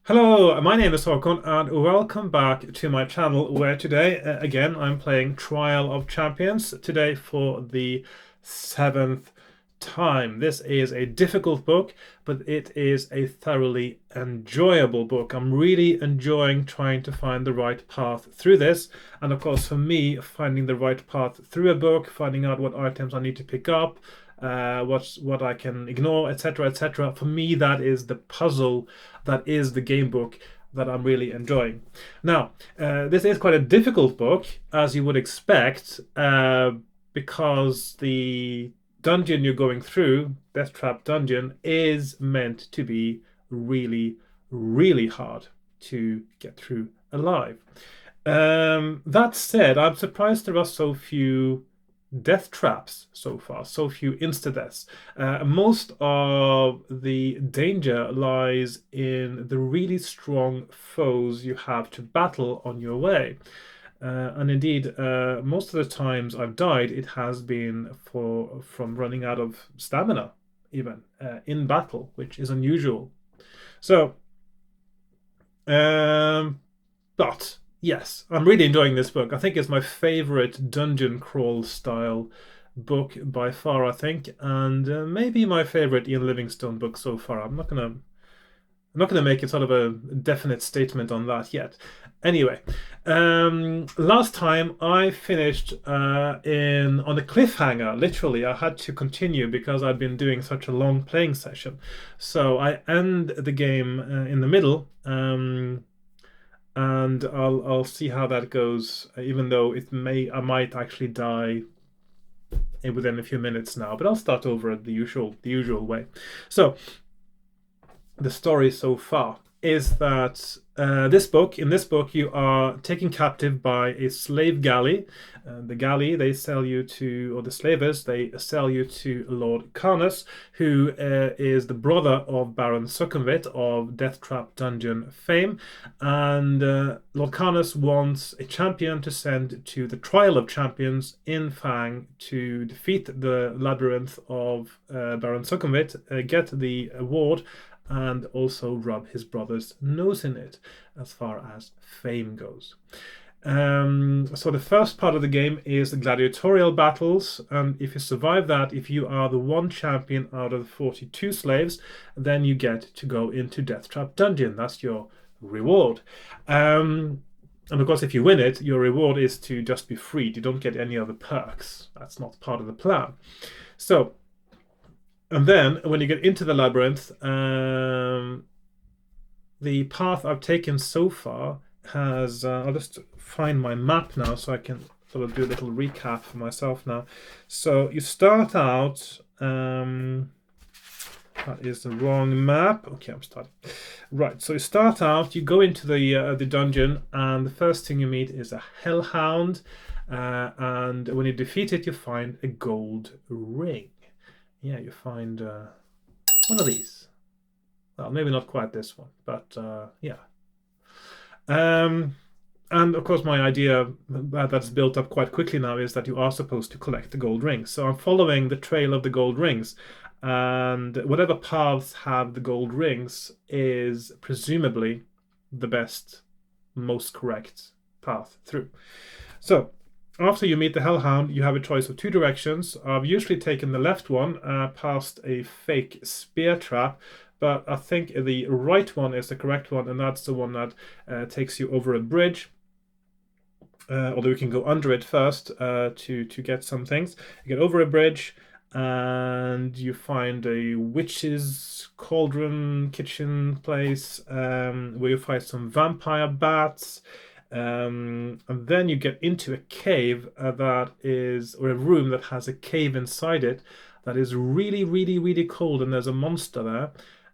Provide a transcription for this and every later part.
Hello, my name is Hakon, and welcome back to my channel where today, again, I'm playing Trial of Champions, today for the seventh time. This is a difficult book, but it is a thoroughly enjoyable book. I'm really enjoying trying to find the right path through this, and of course for me, finding the right path through a book, finding out what items I need to pick up, what I can ignore, etc., etc. For me, that is the puzzle, that is the game book that I'm really enjoying. Now, this is quite a difficult book, as you would expect, because the dungeon you're going through, Death Trap Dungeon, is meant to be really, really hard to get through alive. That said, I'm surprised there are so few death traps so far, so few insta-deaths. Most of the danger lies in the really strong foes you have to battle on your way. And indeed, most of the times I've died, it has been from running out of stamina, even in battle, which is unusual. So, but yes, I'm really enjoying this book. I think it's my favorite dungeon crawl style book by far, I think, and maybe my favorite Ian Livingstone book so far. I'm not gonna make it sort of a definite statement on that yet. Anyway, last time I finished on a cliffhanger. Literally, I had to continue because I'd been doing such a long playing session. So I end the game in the middle, and I'll see how that goes. Even though I might actually die within a few minutes now, but I'll start over at the usual way. So the story so far is that in this book, you are taken captive by a slave galley. The galley they sell you to, or the slavers they sell you to Lord Carnus, who is the brother of Baron Succumvit of Death Trap Dungeon fame, and Lord Carnus wants a champion to send to the Trial of Champions in Fang to defeat the labyrinth of Baron Succumvit, get the award, and also rub his brother's nose in it as far as fame goes. So the first part of the game is the gladiatorial battles, and if you survive that, if you are the one champion out of the 42 slaves, then you get to go into Death Trap Dungeon. That's your reward. And of course, if you win it, your reward is to just be freed. You don't get any other perks. That's not part of the plan. So, and then when you get into the labyrinth, the path I've taken so far has, I'll just find my map now so I can sort of do a little recap for myself now. So you start out, that is the wrong map. Okay, I'm starting. Right, so you start out, you go into the dungeon, and the first thing you meet is a hellhound, and when you defeat it, you find a gold ring. Yeah, you find one of these. Well, maybe not quite this one, but yeah. And of course, my idea that's built up quite quickly now is that you are supposed to collect the gold rings. So I'm following the trail of the gold rings, and whatever paths have the gold rings is presumably the best, most correct path through. So after you meet the Hellhound, you have a choice of two directions. I've usually taken the left one past a fake spear trap, but I think the right one is the correct one, and that's the one that takes you over a bridge. Although you can go under it first to get some things. You get over a bridge, and you find a witch's cauldron kitchen place where you find some vampire bats. And then you get into a cave or a room that has a cave inside it that is really, really, really cold, and there's a monster there.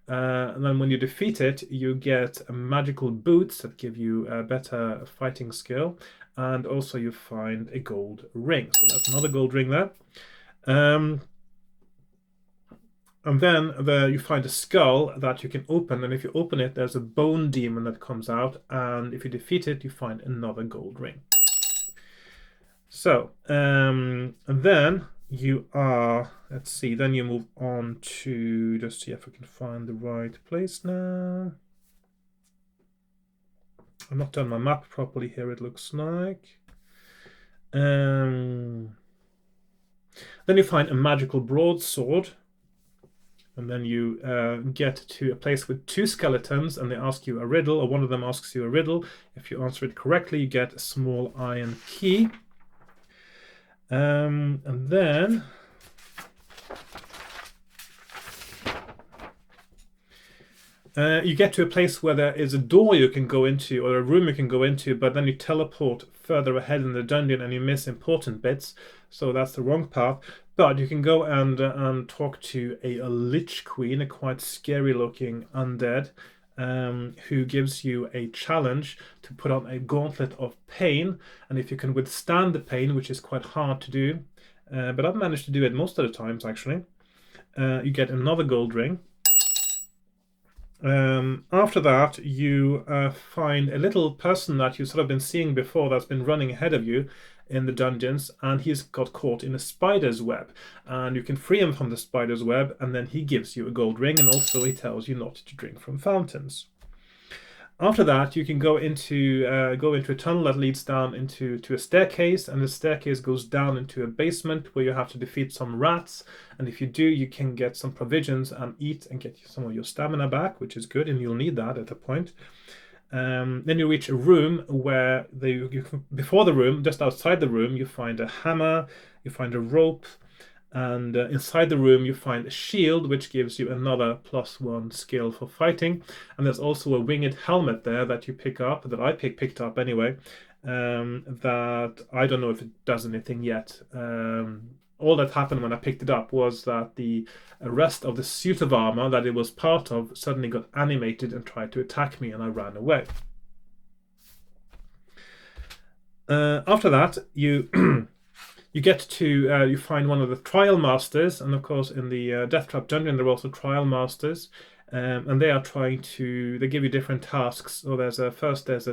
And then when you defeat it, you get magical boots that give you a better fighting skill, and also you find a gold ring. So that's another gold ring there. And then you find a skull that you can open, and if you open it, there's a bone demon that comes out, and if you defeat it, you find another gold ring. So, and then you are, let's see, then you move on to, just see if I can find the right place now. I've not done my map properly here, it looks like. Then you find a magical broadsword. And then you get to a place with 2 skeletons, and they ask you a riddle, or one of them asks you a riddle. If you answer it correctly, you get a small iron key. And then you get to a place where there is a door you can go into, or a room you can go into, but then you teleport further ahead in the dungeon and you miss important bits. So that's the wrong path. But you can go and talk to a Lich Queen, a quite scary-looking undead, who gives you a challenge to put on a gauntlet of pain. And if you can withstand the pain, which is quite hard to do, but I've managed to do it most of the times, actually, you get another gold ring. After that, you find a little person that you've sort of been seeing before that's been running ahead of you in the dungeons, and he's got caught in a spider's web, and you can free him from the spider's web, and then he gives you a gold ring, and also he tells you not to drink from fountains. After that, you can go into a tunnel that leads down into a staircase, and the staircase goes down into a basement where you have to defeat some rats. And if you do, you can get some provisions and eat and get some of your stamina back, which is good, and you'll need that at a point. Then you reach a room where before the room, just outside the room, you find a hammer, you find a rope, and inside the room you find a shield, which gives you another +1 skill for fighting. And there's also a winged helmet there that you pick up, that I picked up anyway, that I don't know if it does anything yet. All that happened when I picked it up was that the rest of the suit of armor that it was part of suddenly got animated and tried to attack me, and I ran away. After that, you get to you find one of the trial masters, and of course in the Death Trap dungeon there are also trial masters, and they are they give you different tasks. So there's a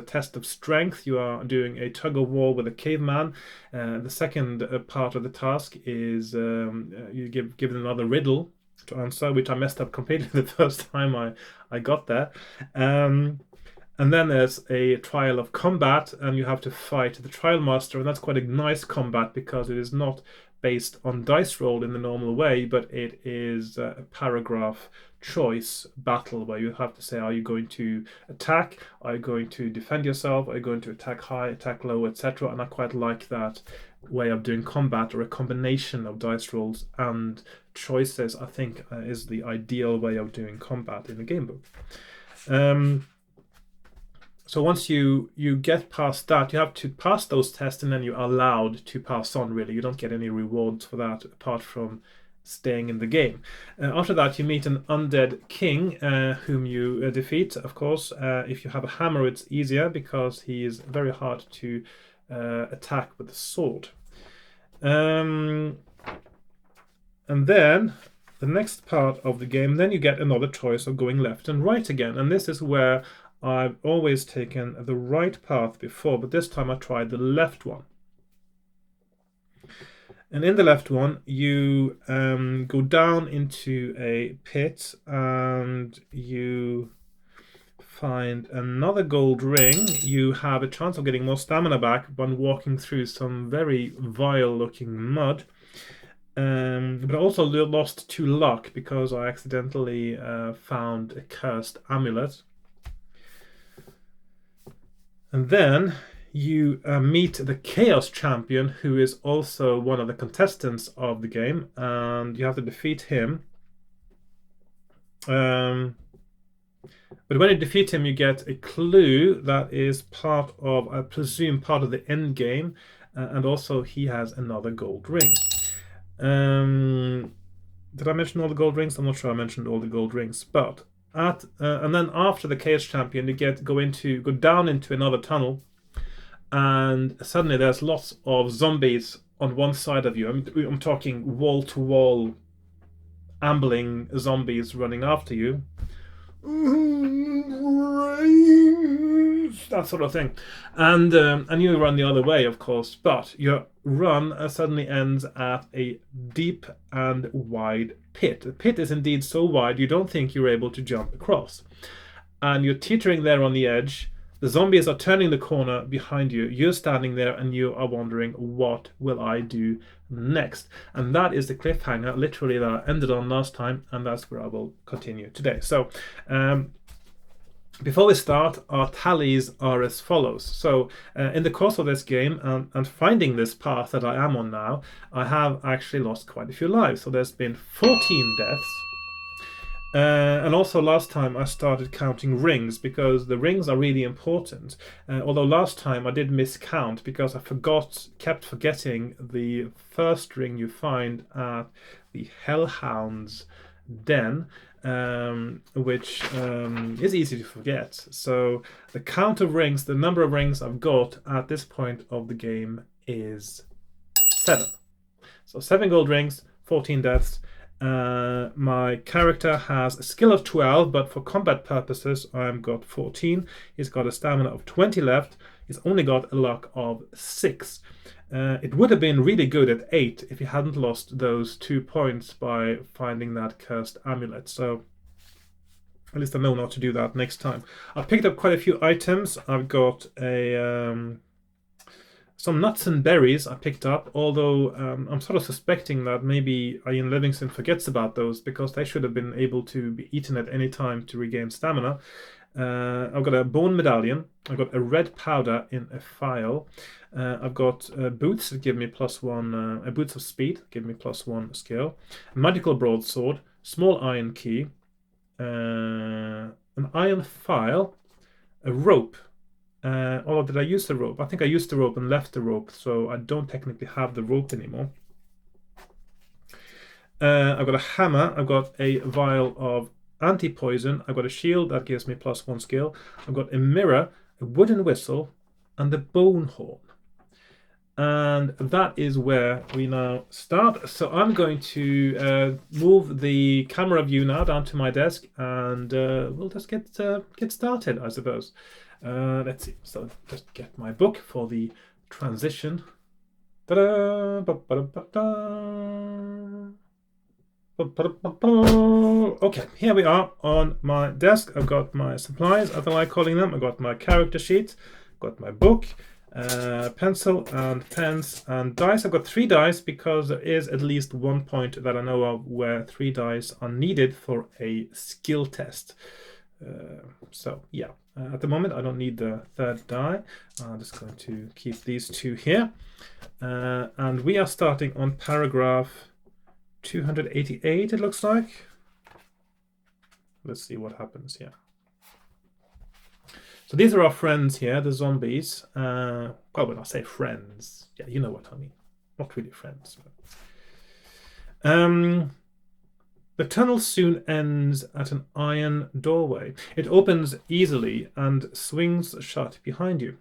test of strength. You are doing a tug of war with a caveman. The second part of the task is you given another riddle to answer, which I messed up completely the first time I got there. And then there's a trial of combat, and you have to fight the trial master, and that's quite a nice combat because it is not based on dice roll in the normal way, but it is a paragraph choice battle where you have to say, are you going to attack, are you going to defend yourself, are you going to attack high, attack low, etc. And I quite like that way of doing combat, or a combination of dice rolls and choices. I think is the ideal way of doing combat in a game book. So once you get past that, you have to pass those tests, and then you're allowed to pass on, really. You don't get any rewards for that apart from staying in the game. After that, you meet an undead king whom you defeat, of course. If you have a hammer, it's easier because he is very hard to attack with a sword. And then the next part of the game, then you get another choice of going left and right again. And this is where I've always taken the right path before, but this time I tried the left one. And in the left one, you go down into a pit and you find another gold ring. You have a chance of getting more stamina back when walking through some very vile-looking mud. But I also lost 2 luck because I accidentally found a cursed amulet. And then you meet the Chaos Champion, who is also one of the contestants of the game, and you have to defeat him. But when you defeat him, you get a clue that is part of, I presume, part of the end game, and also he has another gold ring. Did I mention all the gold rings? I'm not sure I mentioned all the gold rings, but and then after the Chaos Champion, you go down into another tunnel, and suddenly there's lots of zombies on one side of you. I'm talking wall-to-wall ambling zombies running after you. That sort of thing, and you run the other way, of course, but your run suddenly ends at a deep and wide pit. The pit is indeed so wide you don't think you're able to jump across, and you're teetering there on the edge, The zombies are turning the corner behind you. You're standing there and you are wondering, what will I do next? And that is the cliffhanger, literally, that I ended on last time, and that's where I will continue today. So, before we start, our tallies are as follows. So, in the course of this game and finding this path that I am on now, I have actually lost quite a few lives. So there's been 14 deaths. And also last time I started counting rings, because the rings are really important. Although last time I did miscount because I kept forgetting the first ring you find at the Hellhound's Den, which is easy to forget. So the count of rings, the number of rings I've got at this point of the game is 7. So 7 gold rings, 14 deaths. My character has a skill of 12, but for combat purposes I've got 14. He's got a stamina of 20 left. He's only got a luck of 6. It would have been really good at 8 if he hadn't lost those 2 points by finding that cursed amulet. So at least I know not to do that next time. I've picked up quite a few items. I've got some nuts and berries I picked up, although I'm sort of suspecting that maybe Ian Livingston forgets about those, because they should have been able to be eaten at any time to regain stamina. I've got a bone medallion. I've got a red powder in a phial. I've got boots that give me +1, boots of speed, give me +1 skill. A magical broadsword, small iron key, an iron file, a rope. Or did I use the rope? I think I used the rope and left the rope, so I don't technically have the rope anymore. I've got a hammer. I've got a vial of anti-poison. I've got a shield that gives me +1 skill. I've got a mirror, a wooden whistle, and a bone horn. And that is where we now start. So I'm going to move the camera view now down to my desk, and we'll just get started, I suppose. Let's see. So just get my book for the transition. Ta-da! Okay, here we are on my desk. I've got my supplies, as I like calling them. I've got my character sheet, got my book, pencil and pens and dice. I've got 3 dice because there is at least one point that I know of where 3 dice are needed for a skill test. So yeah, at the moment I don't need the 3rd die. I'm just going to keep these 2 here. And we are starting on paragraph 288, it looks like. Let's see what happens here. So these are our friends here, the zombies. Well, when I say friends, yeah, you know what I mean. Not really friends. But. The tunnel soon ends at an iron doorway. It opens easily and swings shut behind you.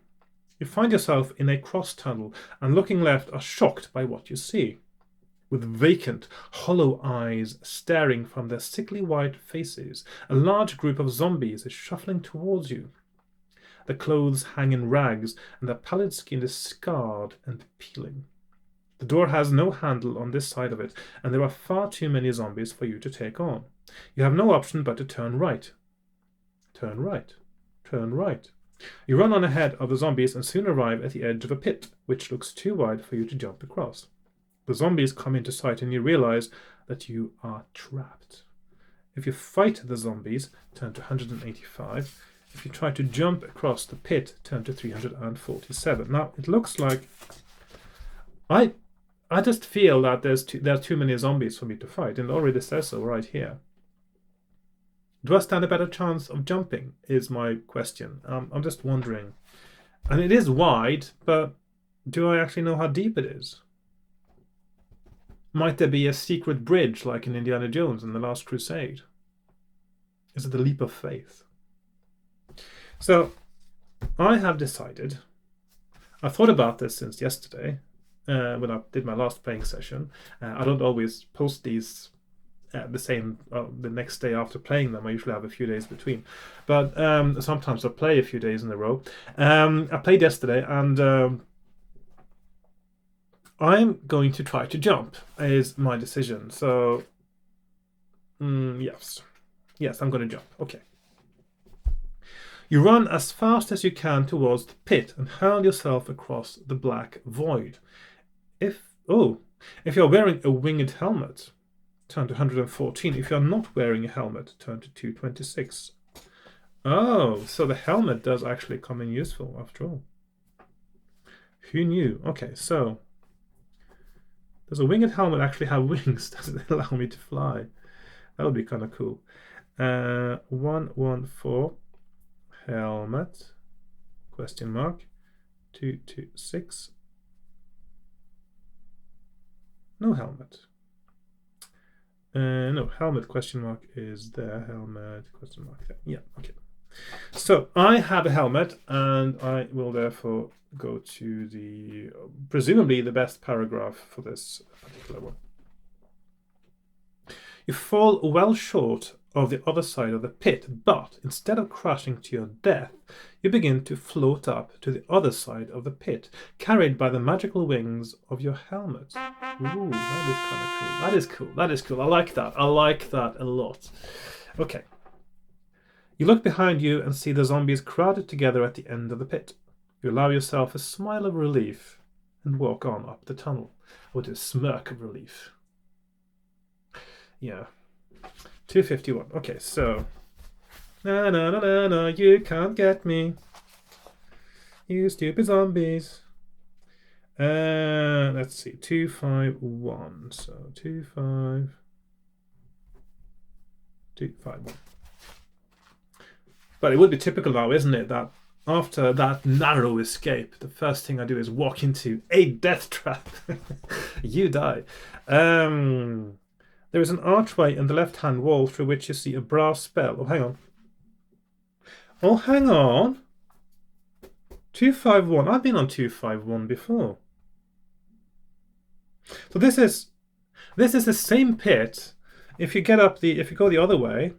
You find yourself in a cross tunnel and, looking left, are shocked by what you see. With vacant, hollow eyes staring from their sickly white faces, a large group of zombies is shuffling towards you. Their clothes hang in rags and their pallid skin is scarred and peeling. The door has no handle on this side of it, and there are far too many zombies for you to take on. You have no option but to turn right. Turn right. Turn right. You run on ahead of the zombies and soon arrive at the edge of a pit, which looks too wide for you to jump across. The zombies come into sight and you realize that you are trapped. If you fight the zombies, turn to 185. If you try to jump across the pit, turn to 347. Now, it looks like I just feel that there are too many zombies for me to fight, and it already says so right here. Do I stand a better chance of jumping, is my question. I'm just wondering. And it is wide, but do I actually know how deep it is? Might there be a secret bridge like in Indiana Jones in The Last Crusade? Is it a leap of faith? So, I have decided, I thought about this since yesterday, when I did my last playing session. I don't always post these the next day after playing them. I usually have a few days between, but sometimes I play a few days in a row. I played yesterday, and I'm going to try to jump, is my decision. So yes, I'm going to jump. Okay. You run as fast as you can towards the pit and hurl yourself across the black void. If you're wearing a winged helmet, turn to 114. If you're not wearing a helmet, turn to 226. Oh, so the helmet does actually come in useful after all. Who knew? Okay, so does a winged helmet actually have wings? Does it allow me to fly? That would be kind of cool. 114 helmet question mark 226. No helmet. No, helmet question mark is there. Helmet question mark there. Yeah, okay. So I have a helmet, and I will therefore go to the presumably the best paragraph for this particular one. You fall well short of the other side of the pit, but instead of crashing to your death, you begin to float up to the other side of the pit, carried by the magical wings of your helmet. Ooh, that is kind of cool. That is cool. That is cool. I like that. I like that a lot. Okay. You look behind you and see the zombies crowded together at the end of the pit. You allow yourself a smile of relief and walk on up the tunnel, with a smirk of relief. Yeah. 251. Okay, so. No, you can't get me. You stupid zombies. Let's see. 251. So 251. But it would be typical now, isn't it, that after that narrow escape, the first thing I do is walk into a death trap. You die. There is an archway in the left-hand wall through which you see a brass bell. Oh, hang on. Oh, hang on. 251. I've been on 251 before. So this is the same pit. If you go the other way,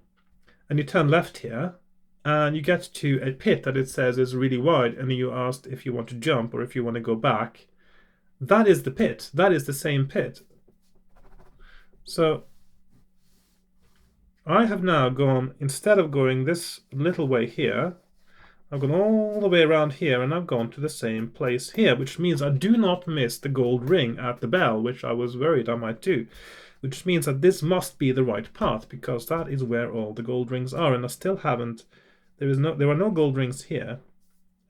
and you turn left here, and you get to a pit that it says is really wide, and you asked if you want to jump or if you want to go back. That is the pit. That is the same pit. So I have now gone, instead of going this little way here, I've gone all the way around here, and I've gone to the same place here, which means I do not miss the gold ring at the bell, which I was worried I might do. Which means that this must be the right path, because that is where all the gold rings are, and I still haven't. There are no gold rings here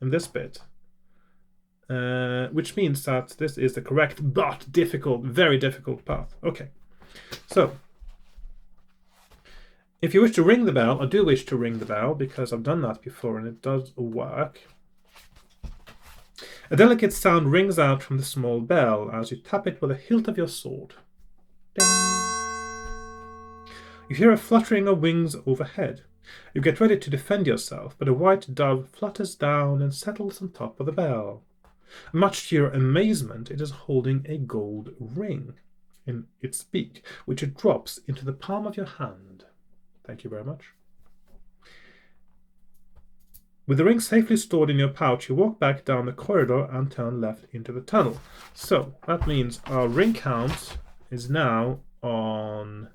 in this bit, which means that this is the correct but difficult, very difficult path. Okay, so if you wish to ring the bell, I do wish to ring the bell because I've done that before and it does work. A delicate sound rings out from the small bell as you tap it with the hilt of your sword. Ding. You hear a fluttering of wings overhead. You get ready to defend yourself, but a white dove flutters down and settles on top of the bell. Much to your amazement, it is holding a gold ring in its beak, which it drops into the palm of your hand. Thank you very much. With the ring safely stored in your pouch, you walk back down the corridor and turn left into the tunnel. So that means our ring count is now on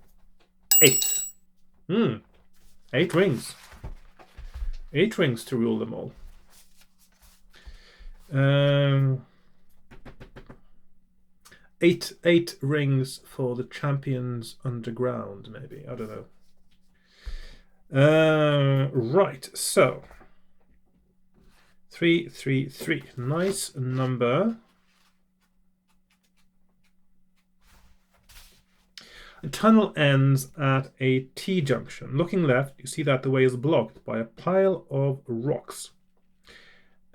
8. 8 rings. 8 rings to rule them all. 8 rings for the champions underground, maybe. I don't know. Right, so 333. Nice number. The tunnel ends at a T-junction. Looking left, you see that the way is blocked by a pile of rocks.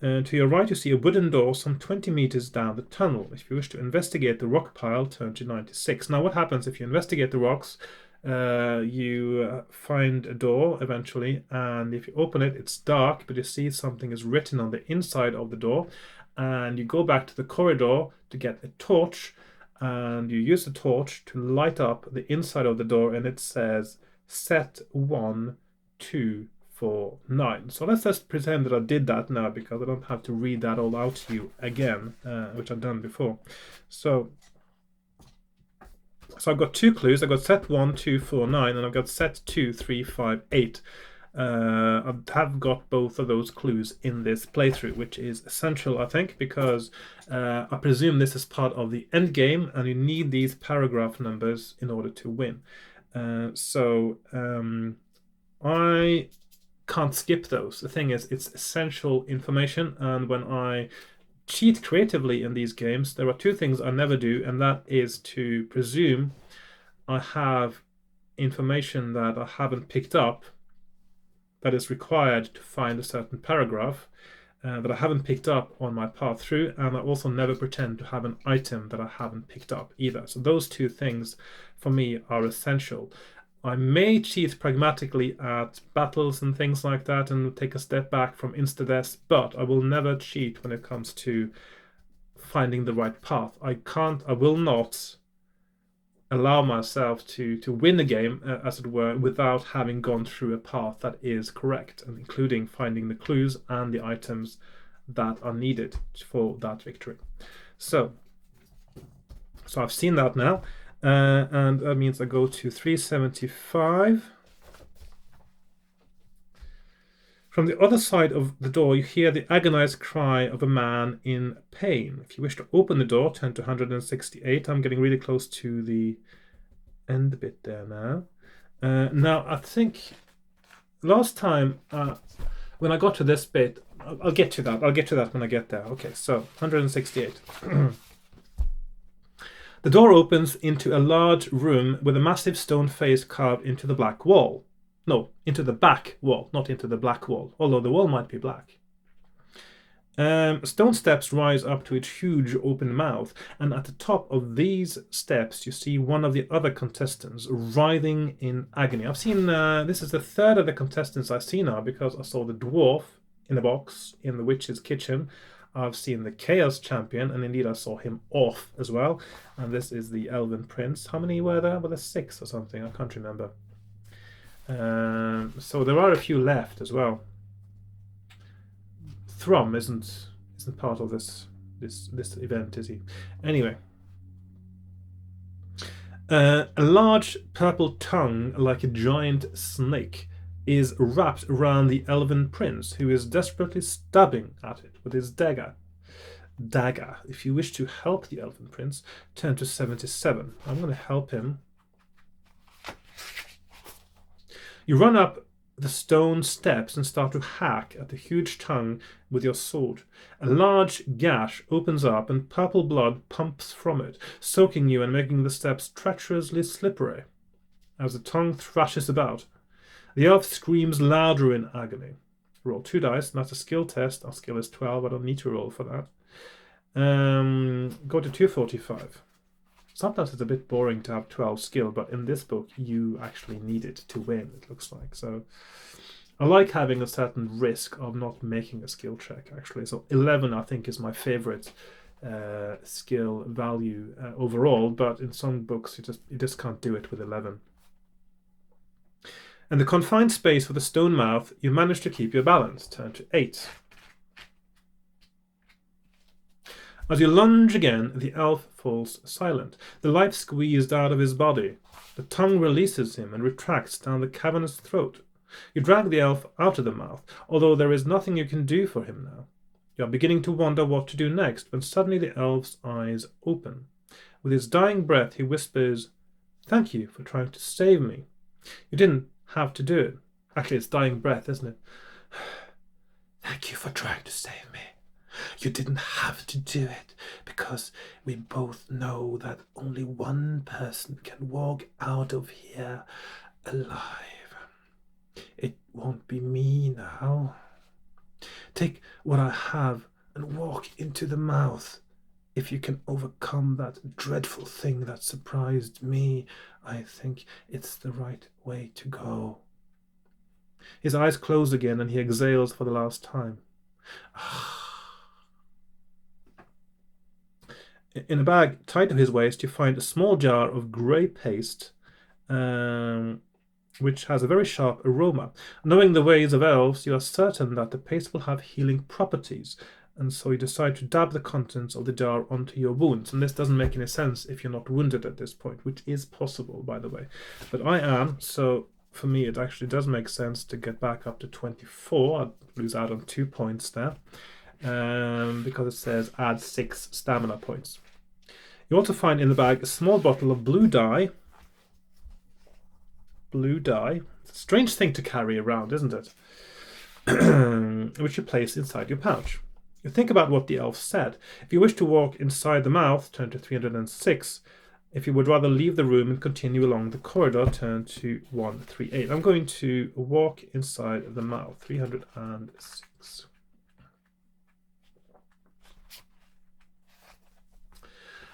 To your right, you see a wooden door some 20 meters down the tunnel. If you wish to investigate the rock pile, turn to 96. Now, what happens if you investigate the rocks? You find a door eventually, and if you open it, it's dark, but you see something is written on the inside of the door, and you go back to the corridor to get a torch, and you use the torch to light up the inside of the door, and it says set 1249. So let's just pretend that I did that now, because I don't have to read that all out to you again, which I've done before. So I've got 2 clues. I've got set 1249 and I've got set 2358. I have got both of those clues in this playthrough, which is essential, I think, because I presume this is part of the end game, and you need these paragraph numbers in order to win. So I can't skip those. The thing is, it's essential information, and when I cheat creatively in these games, there are two things I never do, and that is to presume I have information that I haven't picked up that is required to find a certain paragraph that I haven't picked up on my path through, and I also never pretend to have an item that I haven't picked up either. So those two things for me are essential. I may cheat pragmatically at battles and things like that and take a step back from insta-deaths, but I will never cheat when it comes to finding the right path. I will not allow myself to win a game, as it were, without having gone through a path that is correct, and including finding the clues and the items that are needed for that victory. So I've seen that now, and that means I go to 375. From the other side of the door, you hear the agonized cry of a man in pain. If you wish to open the door, turn to 168. I'm getting really close to the end bit there now. Now, I think last time, when I got to this bit, I'll get to that. I'll get to that when I get there. Okay, so 168. The door opens into a large room with a massive stone face carved into the black wall. No, into the back wall, not into the black wall, although the wall might be black. Stone steps rise up to its huge open mouth, and at the top of these steps you see one of the other contestants writhing in agony. I've seen, this is the third of the contestants I see now, because I saw the dwarf in a box in the witch's kitchen. I've seen the Chaos Champion, and indeed I saw him off as well. And this is the Elven Prince. How many were there? Well, there's 6 or something, I can't remember. So there are a few left as well. Thrum isn't part of this event, is he? Anyway, a large purple tongue, like a giant snake, is wrapped around the Elven Prince, who is desperately stabbing at it with his dagger. If you wish to help the Elven Prince, turn to 77. I'm going to help him. You run up the stone steps and start to hack at the huge tongue with your sword. A large gash opens up and purple blood pumps from it, soaking you and making the steps treacherously slippery. As the tongue thrashes about, the elf screams louder in agony. Roll 2 dice, and that's a skill test. Our skill is 12, I don't need to roll for that. Go to 245. Sometimes it's a bit boring to have 12 skill, but in this book you actually need it to win, it looks like. So I like having a certain risk of not making a skill check, actually. So 11, I think, is my favorite skill value overall, but in some books you just can't do it with 11. In the confined space with a stone mouth, you manage to keep your balance. Turn to 8. As you lunge again, the elf falls silent, the life squeezed out of his body. The tongue releases him and retracts down the cavernous throat. You drag the elf out of the mouth, although there is nothing you can do for him now. You are beginning to wonder what to do next, when suddenly the elf's eyes open. With his dying breath, he whispers, "Thank you for trying to save me. You didn't have to do it." Actually, it's dying breath, isn't it? "Thank you for trying to save me. You didn't have to do it, because we both know that only one person can walk out of here alive. It won't be me now. Take what I have and walk into the mouth. If you can overcome that dreadful thing that surprised me, I think it's the right way to go." His eyes close again and he exhales for the last time. In a bag tied to his waist, you find a small jar of grey paste, which has a very sharp aroma. Knowing the ways of elves, you are certain that the paste will have healing properties, and so you decide to dab the contents of the jar onto your wounds. And this doesn't make any sense if you're not wounded at this point, which is possible, by the way. But I am, so for me, it actually does make sense to get back up to 24. I'd lose out on 2 points there, because it says add 6 stamina points. You also find in the bag a small bottle of blue dye. Blue dye. It's a strange thing to carry around, isn't it? Which you place inside your pouch. You think about what the elf said. If you wish to walk inside the mouth, turn to 306. If you would rather leave the room and continue along the corridor, turn to 138. I'm going to walk inside the mouth, 306.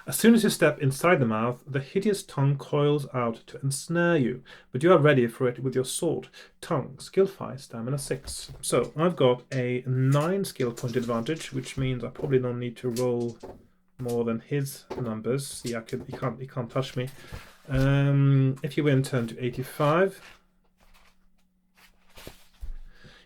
As soon as you step inside the mouth, the hideous tongue coils out to ensnare you, but you are ready for it with your sword. Tongue, skill 5, stamina 6. So I've got a 9 skill point advantage, which means I probably don't need to roll more than his numbers. See, he can't touch me. If you win, turn to 85.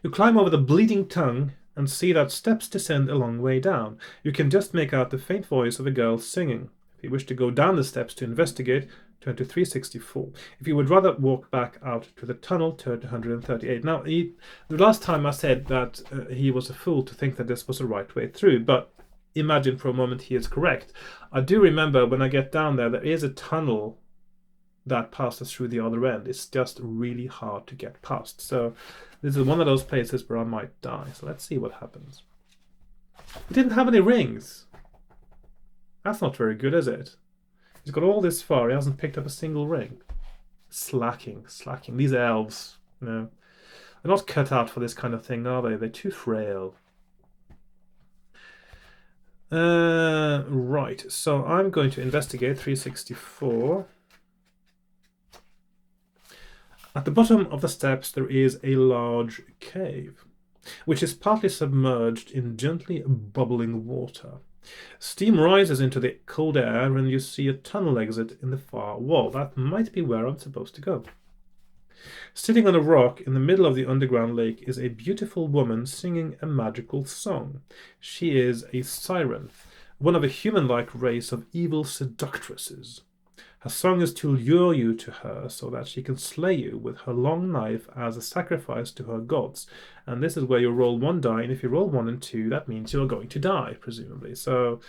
You climb over the bleeding tongue and see that steps descend a long way down. You can just make out the faint voice of a girl singing. If you wish to go down the steps to investigate, turn to 364. If you would rather walk back out to the tunnel, turn to 138. Now, the last time I said that he was a fool to think that this was the right way through, but imagine for a moment he is correct. I do remember when I get down there is a tunnel that passes through the other end. It's just really hard to get past. So this is one of those places where I might die. So let's see what happens. He didn't have any rings. That's not very good, is it? He's got all this far. He hasn't picked up a single ring. Slacking. These elves, they're not cut out for this kind of thing, are they? They're too frail. Right. So I'm going to investigate 364. At the bottom of the steps there is a large cave, which is partly submerged in gently bubbling water. Steam rises into the cold air and you see a tunnel exit in the far wall. That might be where I'm supposed to go. Sitting on a rock in the middle of the underground lake is a beautiful woman singing a magical song. She is a siren, one of a human-like race of evil seductresses. Her song is to lure you to her so that she can slay you with her long knife as a sacrifice to her gods. And this is where you roll 1 die, and if you roll 1 and 2, that means you're going to die, presumably. So,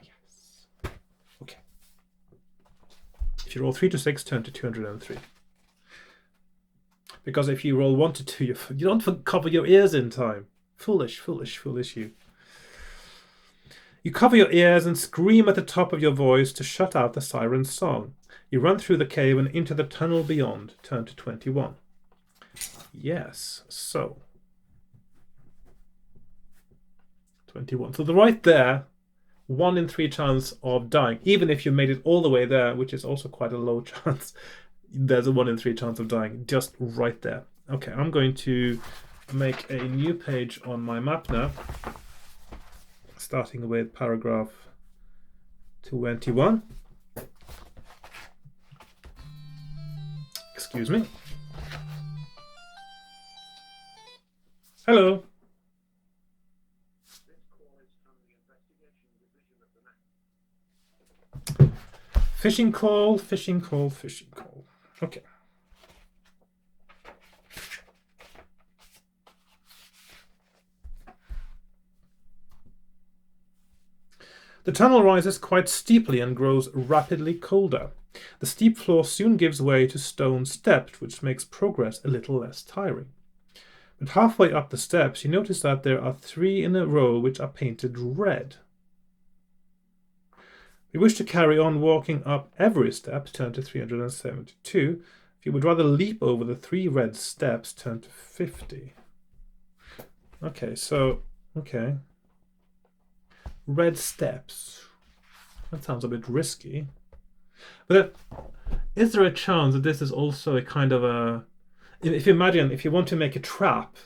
yes. Okay. If you roll 3 to 6, turn to 203. Because if you roll 1 to 2, you don't cover your ears in time. Foolish you. You cover your ears and scream at the top of your voice to shut out the siren's song. You run through the cave and into the tunnel beyond. Turn to 21. Yes, so 21. So right there, 1 in 3 chance of dying. Even if you made it all the way there, which is also quite a low chance, there's a 1 in 3 chance of dying just right there. Okay, I'm going to make a new page on my map now, starting with paragraph 21. Excuse me. Hello. Fishing call. Okay. The tunnel rises quite steeply and grows rapidly colder. The steep floor soon gives way to stone steps, which makes progress a little less tiring. But halfway up the steps, you notice that there are 3 in a row which are painted red. If you wish to carry on walking up every step, turn to 372. If you would rather leap over the 3 red steps, turn to 50. Okay. Red steps. That sounds a bit risky. But is there a chance that this is also a kind of a... If you imagine, if you want to make a trap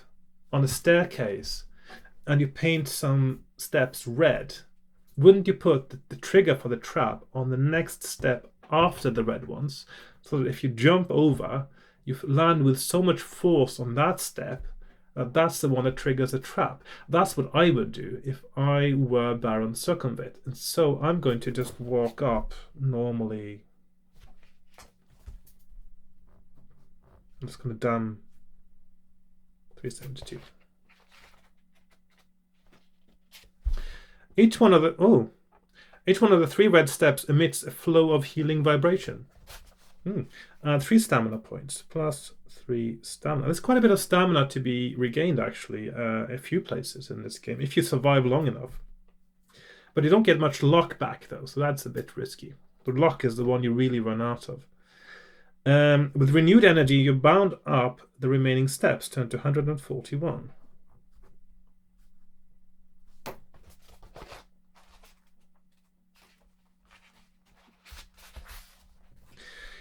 on a staircase and you paint some steps red, wouldn't you put the trigger for the trap on the next step after the red ones, so that if you jump over, you land with so much force on that step that that's the one that triggers a trap? That's what I would do if I were Baron Circumvent. And so I'm going to just walk up normally I'm just going to damn 372. Each one of the 3 red steps emits a flow of healing vibration. Add 3 stamina points, plus 3 stamina. There's quite a bit of stamina to be regained, actually, a few places in this game, if you survive long enough. But you don't get much luck back, though, so that's a bit risky. The luck is the one you really run out of. With renewed energy, you bound up the remaining steps, turn to 141.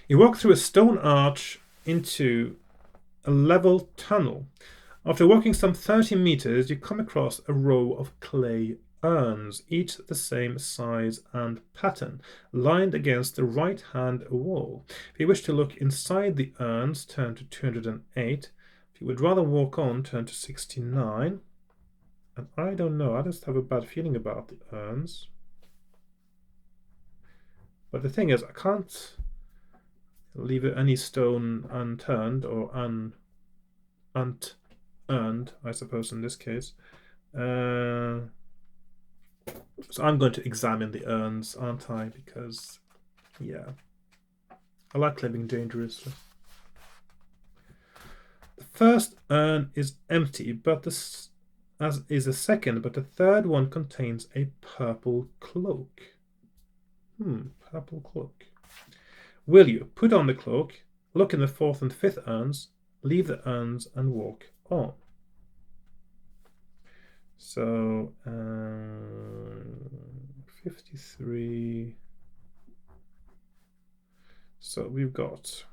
You walk through a stone arch into a level tunnel. After walking some 30 meters, you come across a row of clay urns, each the same size and pattern, lined against the right-hand wall. If you wish to look inside the urns, turn to 208. If you would rather walk on, turn to 69. And I don't know, I just have a bad feeling about the urns. But the thing is, I can't leave any stone unturned or unearned, I suppose, in this case. So I'm going to examine the urns, aren't I? Because, yeah, I like living dangerously. The first urn is empty, but as is the second, but the third one contains a purple cloak. Purple cloak. Will you put on the cloak, look in the 4th and 5th urns, leave the urns, and walk on? So, 53. So we've got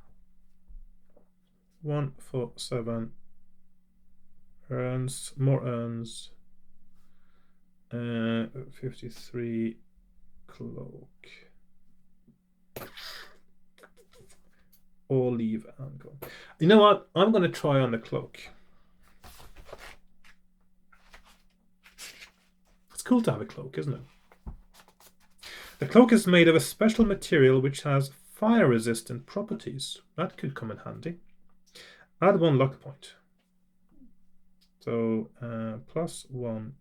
1, 4, 7 urns, more urns, 53 cloak. Or leave and go. You know what? I'm going to try on the cloak. It's cool to have a cloak, isn't it? The cloak is made of a special material which has fire-resistant properties. That could come in handy. Add 1 luck point. So plus 1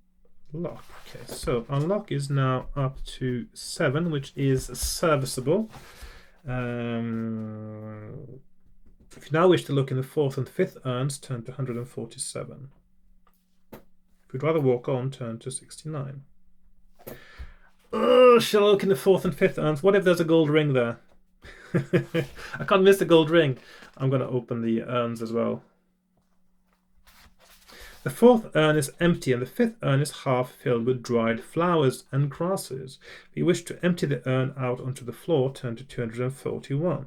luck. Okay, so our luck is now up to 7, which is serviceable. If you now wish to look in the 4th and 5th urns, turn to 147. If you'd rather walk on, turn to 69. Oh, shall I look in the 4th and 5th urns? What if there's a gold ring there? I can't miss the gold ring. I'm going to open the urns as well. The 4th urn is empty and the 5th urn is half filled with dried flowers and grasses. If you wish to empty the urn out onto the floor, turn to 241.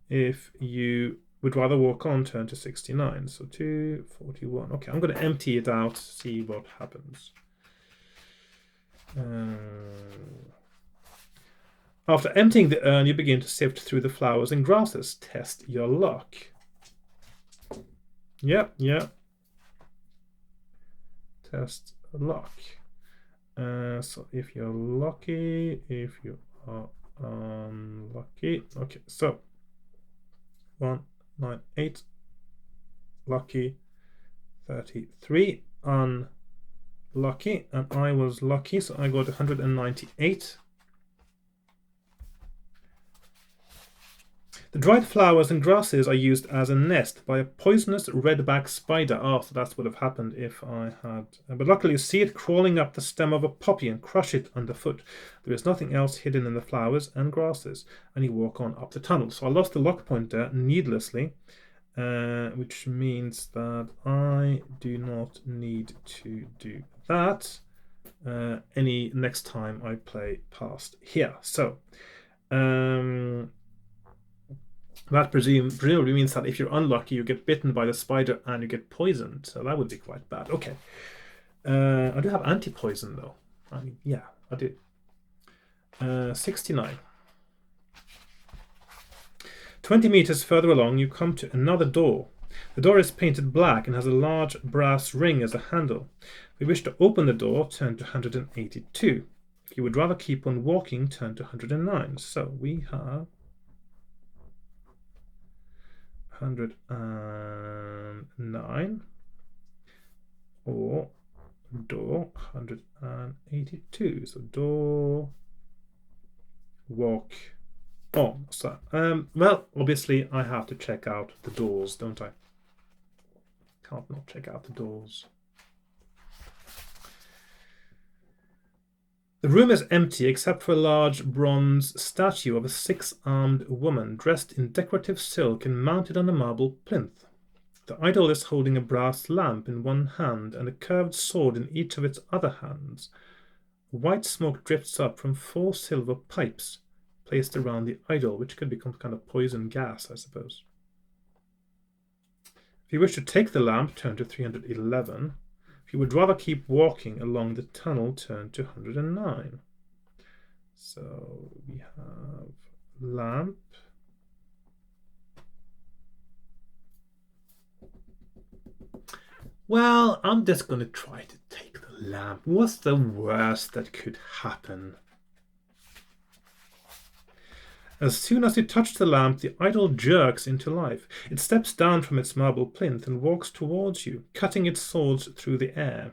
If you would rather walk on, turn to 69. So 241. Okay, I'm going to empty it out, see what happens. After emptying the urn, you begin to sift through the flowers and grasses. Test your luck. Yeah. Test luck. So if you're lucky, if you are unlucky. Okay, so 1, 9, 8. Lucky. 33. Unlucky. And I was lucky, so I got 198. The dried flowers and grasses are used as a nest by a poisonous redback spider. Oh, so that's what would have happened if I had... But luckily you see it crawling up the stem of a poppy and crush it underfoot. There is nothing else hidden in the flowers and grasses. And you walk on up the tunnel. So I lost the luck point there needlessly, which means that I do not need to do that any next time I play past here. So... that presumably means that if you're unlucky, you get bitten by the spider and you get poisoned. So that would be quite bad. Okay. I do have anti-poison, though. I mean, yeah, I do. 69. 20 meters further along, you come to another door. The door is painted black and has a large brass ring as a handle. If you wish to open the door, turn to 182. If you would rather keep on walking, turn to 109. So we have... 109 or door 182. So door, walk on. So well, obviously I have to check out the doors, don't I? Can't not check out the doors. The room is empty except for a large bronze statue of a six-armed woman dressed in decorative silk and mounted on a marble plinth. The idol is holding a brass lamp in one hand and a curved sword in each of its other hands. White smoke drifts up from 4 silver pipes placed around the idol, which could become kind of poison gas, I suppose. If you wish to take the lamp, turn to 311. If you would rather keep walking along the tunnel, turn to 109. So we have lamp. Well, I'm just going to try to take the lamp. What's the worst that could happen? As soon as you touch the lamp, the idol jerks into life. It steps down from its marble plinth and walks towards you, cutting its swords through the air.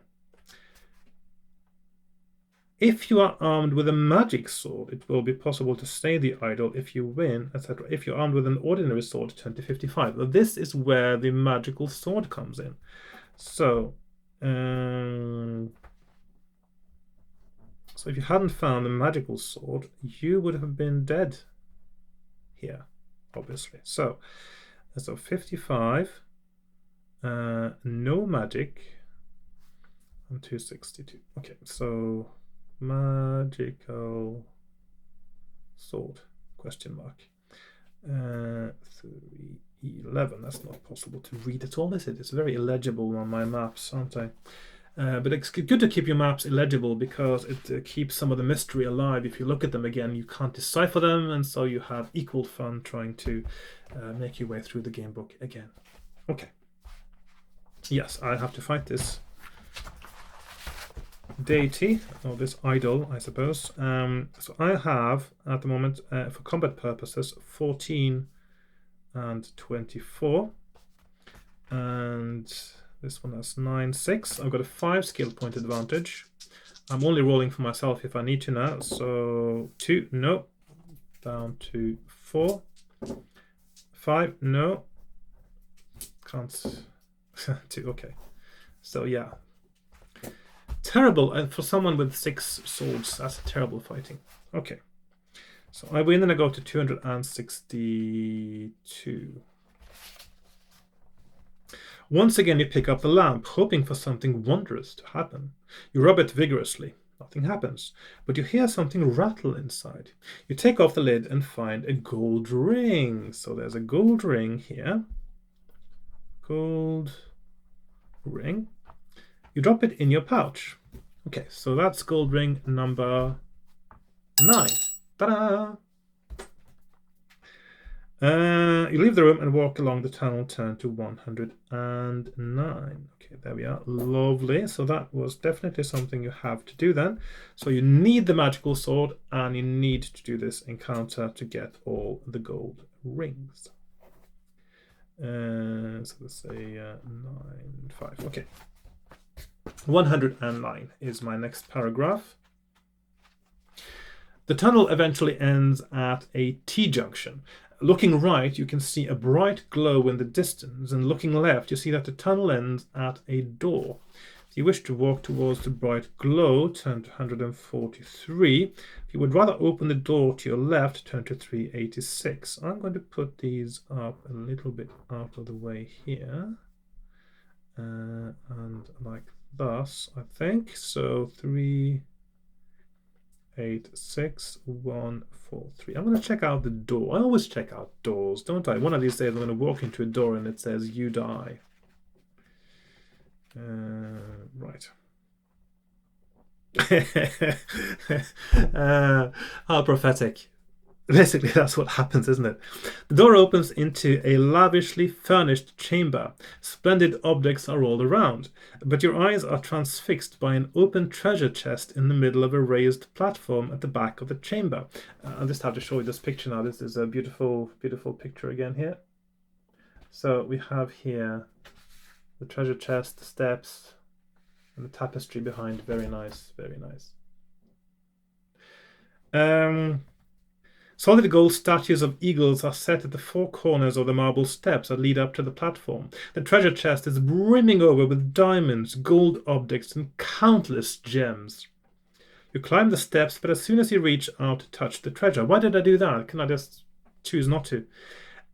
If you are armed with a magic sword, it will be possible to stay the idol if you win, etc. If you're armed with an ordinary sword, turn to 55. Well, this is where the magical sword comes in. So if you hadn't found the magical sword, you would have been dead here, obviously. So 55, no magic, and 262. Okay, so magical sword, question mark. 311, that's not possible to read at all, is it? It's very illegible on my maps, aren't I? But it's good to keep your maps illegible because it keeps some of the mystery alive. If you look at them again, you can't decipher them, and so you have equal fun trying to make your way through the game book again. Okay. Yes, I have to fight this deity, or this idol, I suppose. So I have, at the moment, for combat purposes, 14 and 24. And this one has 9, 6. I've got a 5 skill point advantage. I'm only rolling for myself if I need to now. So 2, no. Down to 4. 5, no. Can't. 2, okay. So yeah. Terrible. And for someone with 6 swords, that's terrible fighting. Okay. So I win and I go to 262. Once again, you pick up the lamp, hoping for something wondrous to happen. You rub it vigorously. Nothing happens, but you hear something rattle inside. You take off the lid and find a gold ring. So there's a gold ring here. Gold ring. You drop it in your pouch. Okay, so that's gold ring number 9. Ta-da! You leave the room and walk along the tunnel, turn to 109. Okay, there we are. Lovely. So that was definitely something you have to do then. So you need the magical sword and you need to do this encounter to get all the gold rings. So let's say 9, 5. Okay. 109 is my next paragraph. The tunnel eventually ends at a T-junction. Looking right, you can see a bright glow in the distance, and looking left, you see that the tunnel ends at a door. If you wish to walk towards the bright glow, turn to 143. If you would rather open the door to your left, turn to 386. I'm going to put these up a little bit out of the way here. And like thus, I think. So 3, 8, 6, 1, 4, 3. I'm going to check out the door. I always check out doors, don't I? One of these days I'm going to walk into a door and it says, "You die." Right. How prophetic. Basically, that's what happens, isn't it? The door opens into a lavishly furnished chamber. Splendid objects are all around, but your eyes are transfixed by an open treasure chest in the middle of a raised platform at the back of the chamber. I'll just have to show you this picture now. This is a beautiful, beautiful picture again here. So we have here the treasure chest, the steps, and the tapestry behind. Very nice, very nice. Solid gold statues of eagles are set at the four corners of the marble steps that lead up to the platform. The treasure chest is brimming over with diamonds, gold objects, and countless gems. You climb the steps, but as soon as you reach out to touch the treasure... Why did I do that? Can I just choose not to?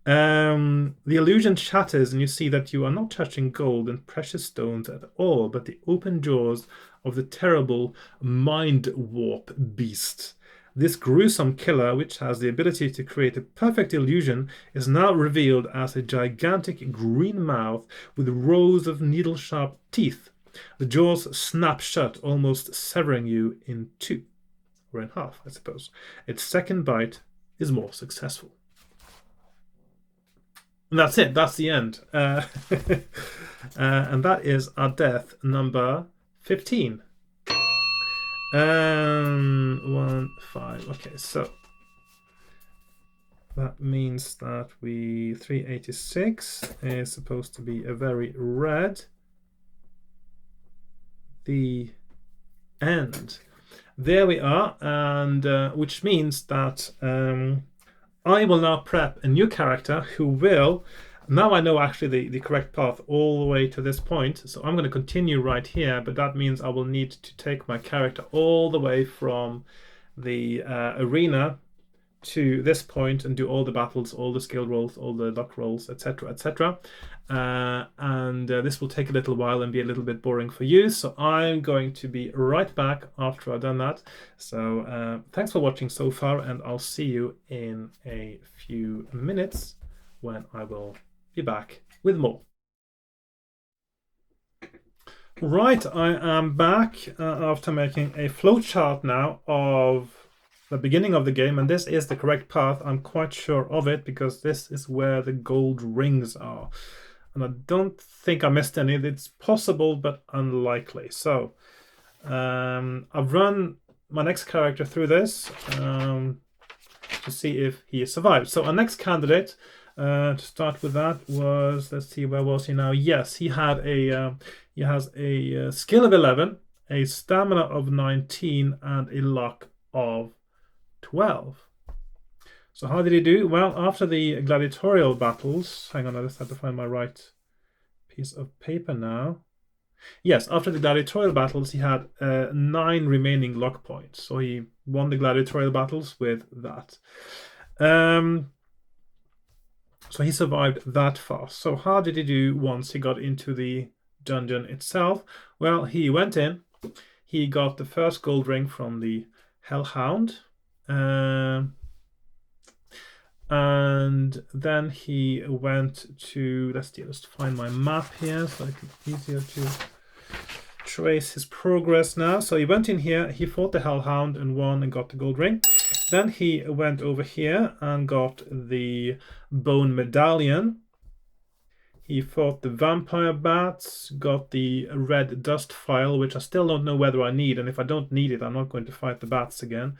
The illusion shatters, and you see that you are not touching gold and precious stones at all, but the open jaws of the terrible mind warp beast. This gruesome killer, which has the ability to create a perfect illusion, is now revealed as a gigantic green mouth with rows of needle-sharp teeth. The jaws snap shut, almost severing you in two, or in half, I suppose. Its second bite is more successful. And that's it. That's the end. And that is our death number 15. 1, 5. Okay, so that means that 386 is supposed to be a very red. The end. There we are, and which means that I will now prep a new character who will... Now I know actually the correct path all the way to this point, so I'm going to continue right here, but that means I will need to take my character all the way from the arena to this point and do all the battles, all the skill rolls, all the luck rolls, etc., etc. And this will take a little while and be a little bit boring for you, so I'm going to be right back after I've done that. So thanks for watching so far, and I'll see you in a few minutes when I will be back with more. Right, I am back after making a flowchart now of the beginning of the game, and this is the correct path. I'm quite sure of it because this is where the gold rings are, and I don't think I missed any. It's possible but unlikely. So I've run my next character through this to see if he survived. So our next candidate, to start with, that was, let's see, where was he now? Yes, he had he has a skill of 11, a stamina of 19, and a luck of 12. So how did he do? Well, after the gladiatorial battles, hang on, I just have to find my right piece of paper now. Yes, after the gladiatorial battles, he had 9 remaining luck points. So he won the gladiatorial battles with that. So he survived that far. So how did he do once he got into the dungeon itself? Well, he went in, he got the first gold ring from the Hellhound, and then he went to, let's just find my map here so it's easier to trace his progress now. So he went in here, he fought the Hellhound and won and got the gold ring. Then he went over here and got the bone medallion. He fought the vampire bats, got the red dust file, which I still don't know whether I need, and if I don't need it, I'm not going to fight the bats again.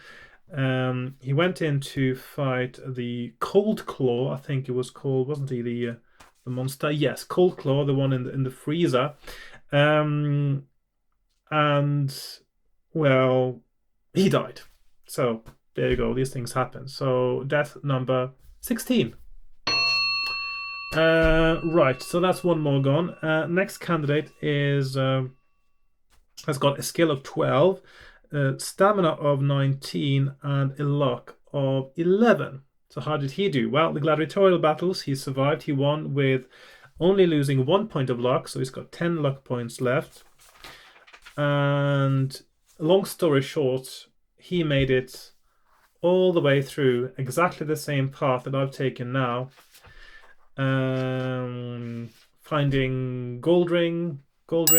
He went in to fight the Cold Claw, I think it was called, wasn't he, the monster? Yes, Cold Claw, the one in the freezer. And, well, he died. So there you go, these things happen. So death number 16. Right, so that's one more gone. Next candidate is has got a skill of 12, stamina of 19, and a luck of 11. So how did he do? Well, the gladiatorial battles, he survived. He won with only losing 1 point of luck, so he's got 10 luck points left. And long story short, he made it all the way through exactly the same path that I've taken now. Finding gold ring, 2,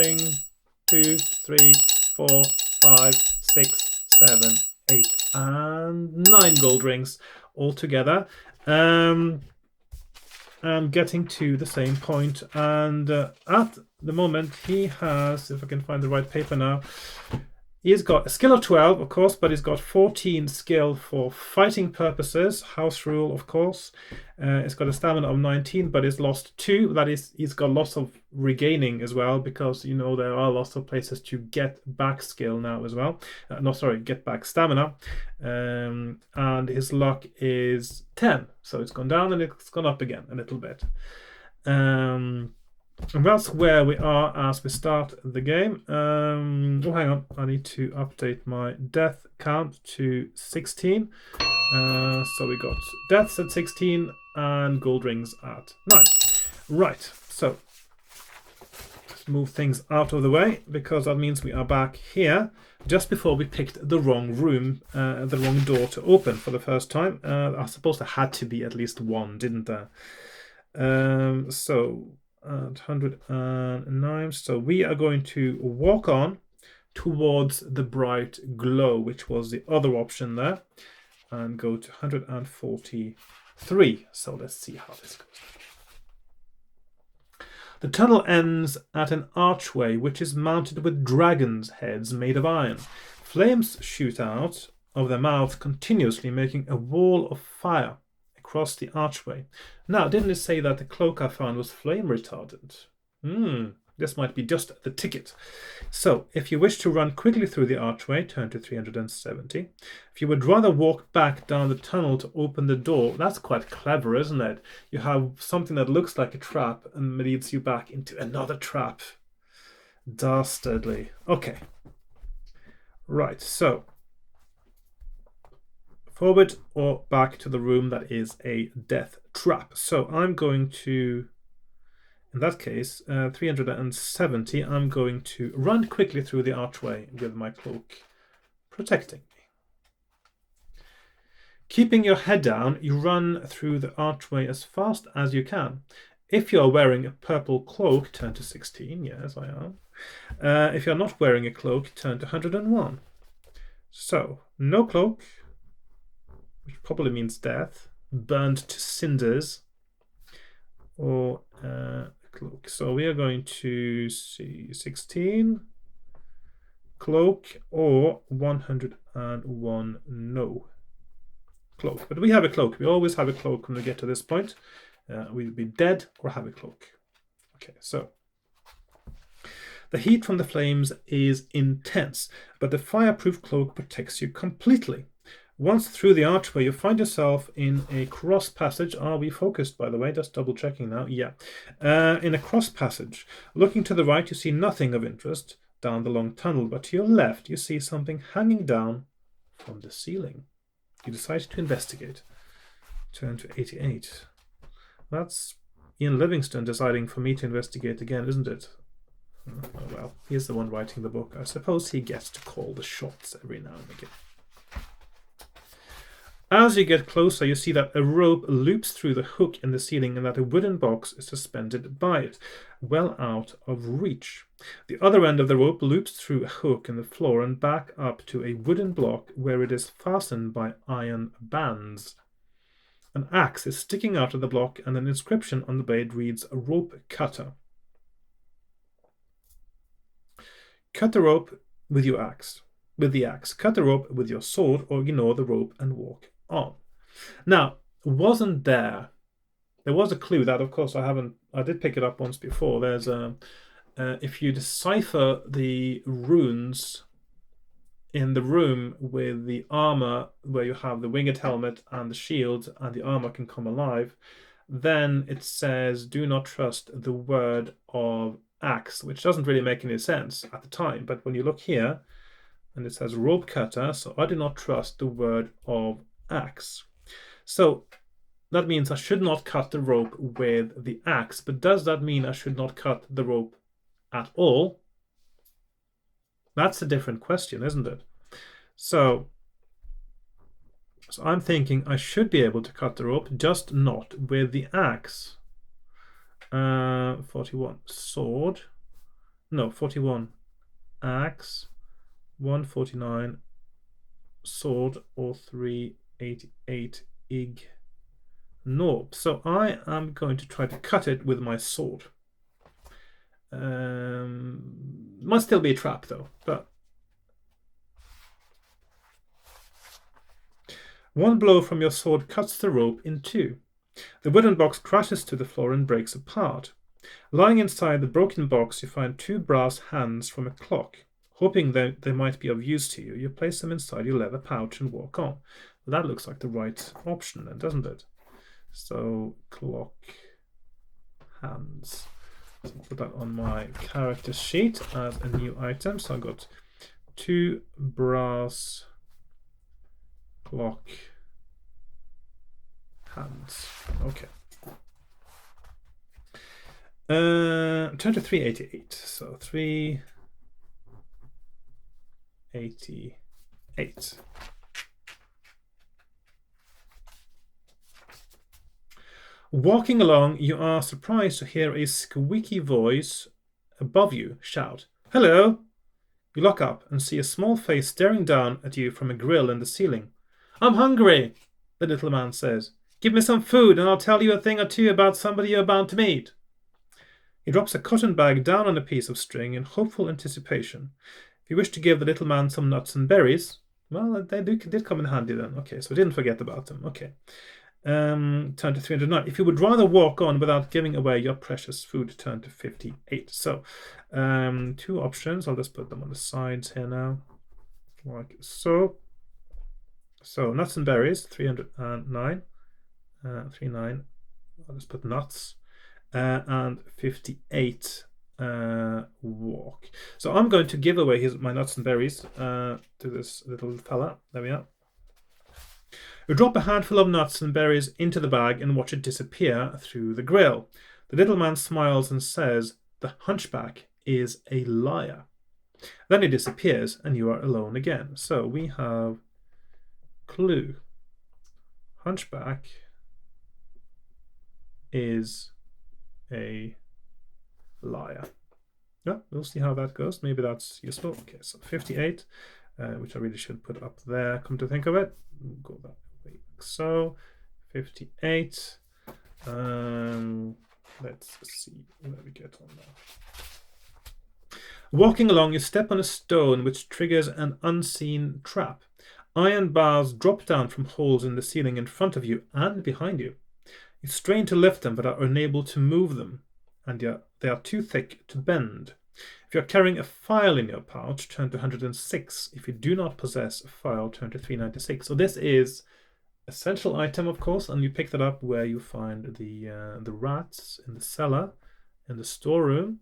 3, 4, 5, 6, 7, 8, and 9 gold rings altogether. And getting to the same point. And at the moment, he has, if I can find the right paper now, He's got a skill of 12, of course, but he's got 14 skill for fighting purposes, house rule, of course. He's got a stamina of 19, but he's lost 2. That is, he's got lots of regaining as well, because, you know, there are lots of places to get back skill now as well. Get back stamina. And his luck is 10. So it's gone down and it's gone up again a little bit. And that's where we are as we start the game. Oh, hang on. I need to update my death count to 16. So we got deaths at 16 and gold rings at 9. Right, so let's move things out of the way, because that means we are back here just before we picked the wrong room, the wrong door to open for the first time. I suppose there had to be at least one, didn't there? So... at 109, so we are going to walk on towards the bright glow, which was the other option there, and go to 143. So let's see how this goes. The tunnel ends at an archway which is mounted with dragons' heads made of iron. Flames shoot out of their mouths continuously, making a wall of fire across the archway. Now, didn't it say that the cloak I found was flame retardant? This might be just the ticket. So, if you wish to run quickly through the archway, turn to 370. If you would rather walk back down the tunnel to open the door, that's quite clever, isn't it? You have something that looks like a trap and leads you back into another trap. Dastardly. Okay. Right, so... forward or back to the room that is a death trap. So I'm going to, in that case, 370, I'm going to run quickly through the archway with my cloak protecting me. Keeping your head down, you run through the archway as fast as you can. If you are wearing a purple cloak, turn to 16. Yes, I am. If you're not wearing a cloak, turn to 101. So, no cloak, which probably means death, burned to cinders, or cloak. So we are going to see 16, cloak, or 101, no cloak. But we have a cloak. We always have a cloak when we get to this point. We'll be dead or have a cloak. Okay, so the heat from the flames is intense, but the fireproof cloak protects you completely. Once through the archway, you find yourself in a cross passage. Are we focused, by the way? Just double checking now. Yeah. In a cross passage. Looking to the right, you see nothing of interest down the long tunnel, but to your left, you see something hanging down from the ceiling. You decide to investigate. Turn to 88. That's Ian Livingstone deciding for me to investigate again, isn't it? Oh, well, he's the one writing the book. I suppose he gets to call the shots every now and again. As you get closer, you see that a rope loops through the hook in the ceiling and that a wooden box is suspended by it, well out of reach. The other end of the rope loops through a hook in the floor and back up to a wooden block where it is fastened by iron bands. An axe is sticking out of the block and an inscription on the blade reads "Rope Cutter." Cut the rope with your axe. With the axe, cut the rope with your sword or ignore the rope and walk on. Now, there was a clue that, of course, I did pick it up once before. There's if you decipher the runes in the room with the armor, where you have the winged helmet and the shield, and the armor can come alive, then it says, do not trust the word of axe, which doesn't really make any sense at the time. But when you look here, and it says rope cutter, so I do not trust the word of axe. So that means I should not cut the rope with the axe. But does that mean I should not cut the rope at all? That's a different question, isn't it? So I'm thinking I should be able to cut the rope, just not with the axe. 41 sword. No, 41 axe. 149 sword, or 388 ignore. So I am going to try to cut it with my sword. Must still be a trap though, but One blow from your sword cuts the rope in two. The wooden box crashes to the floor and breaks apart. Lying inside the broken box, you find two brass hands from a clock. Hoping that they might be of use to you, you place them inside your leather pouch and walk on. That looks like the right option then, doesn't it? So, clock hands. So I'll put that on my character sheet as a new item. So I've got two brass clock hands. Okay. Turn to 388. So 388. Walking along, you are surprised to hear a squeaky voice above you shout, "Hello!" You look up and see a small face staring down at you from a grill in the ceiling. "I'm hungry," the little man says. "Give me some food and I'll tell you a thing or two about somebody you're bound to meet." He drops a cotton bag down on a piece of string in hopeful anticipation. If you wish to give the little man some nuts and berries, well, they did come in handy then. Okay, so we didn't forget about them. Okay. Turn to 309. If you would rather walk on without giving away your precious food, turn to 58. So, two options. I'll just put them on the sides here now, like so. So nuts and berries, 309. 39. I'll just put nuts, and 58. Walk. So I'm going to give away my nuts and berries to this little fella. There we are. You drop a handful of nuts and berries into the bag and watch it disappear through the grill. The little man smiles and says, "The hunchback is a liar." Then he disappears and you are alone again. So we have clue. Hunchback is a liar. Yeah, we'll see how that goes. Maybe that's useful. Okay, so 58, which I really should put up there, come to think of it. Go that way. So 58. Let's see where we get on now. Walking along, you step on a stone which triggers an unseen trap. Iron bars drop down from holes in the ceiling in front of you and behind you. You strain to lift them but are unable to move them, and they are too thick to bend. If you are carrying a file in your pouch, turn to 106. If you do not possess a file, turn to 396. So this is essential item, of course, and you pick that up where you find the rats in the cellar, in the storeroom.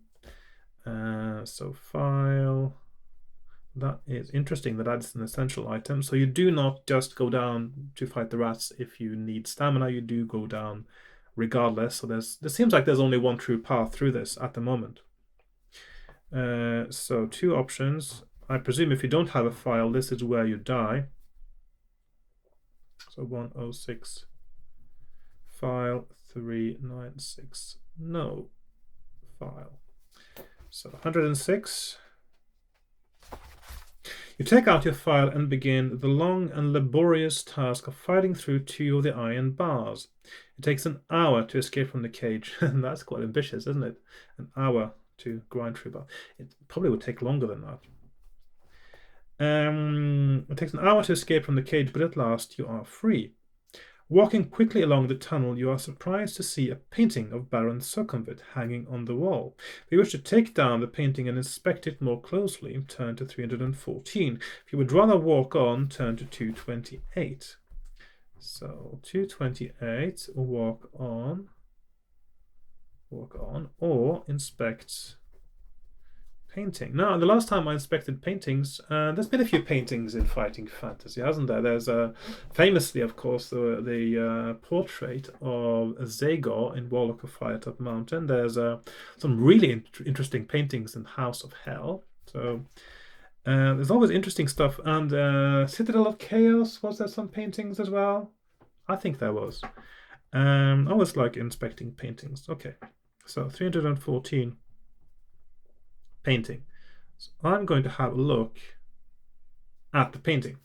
So file. That is interesting that that's an essential item. So you do not just go down to fight the rats if you need stamina. You do go down regardless. So there seems like there's only one true path through this at the moment. So two options. I presume if you don't have a file, this is where you die. So 106 file 396 no file. So 106. You take out your file and begin the long and laborious task of fighting through two of the iron bars. It takes an hour to escape from the cage, and that's quite ambitious, isn't it? An hour to grind through bars. It probably would take longer than that. It takes an hour to escape from the cage, but at last you are free. Walking quickly along the tunnel, you are surprised to see a painting of Baron Succumvit hanging on the wall. If you wish to take down the painting and inspect it more closely, turn to 314. If you would rather walk on, turn to 228. So 228, walk on, or inspect painting. Now, the last time I inspected paintings, there's been a few paintings in fighting fantasy, hasn't there? There's famously, of course, the portrait of Zagor in Warlock of Firetop Mountain. There's some really interesting paintings in House of Hell. So there's always interesting stuff. And Citadel of Chaos, was there some paintings as well? I think there was. I always like inspecting paintings. Okay, so 314. Painting. So I'm going to have a look at the painting.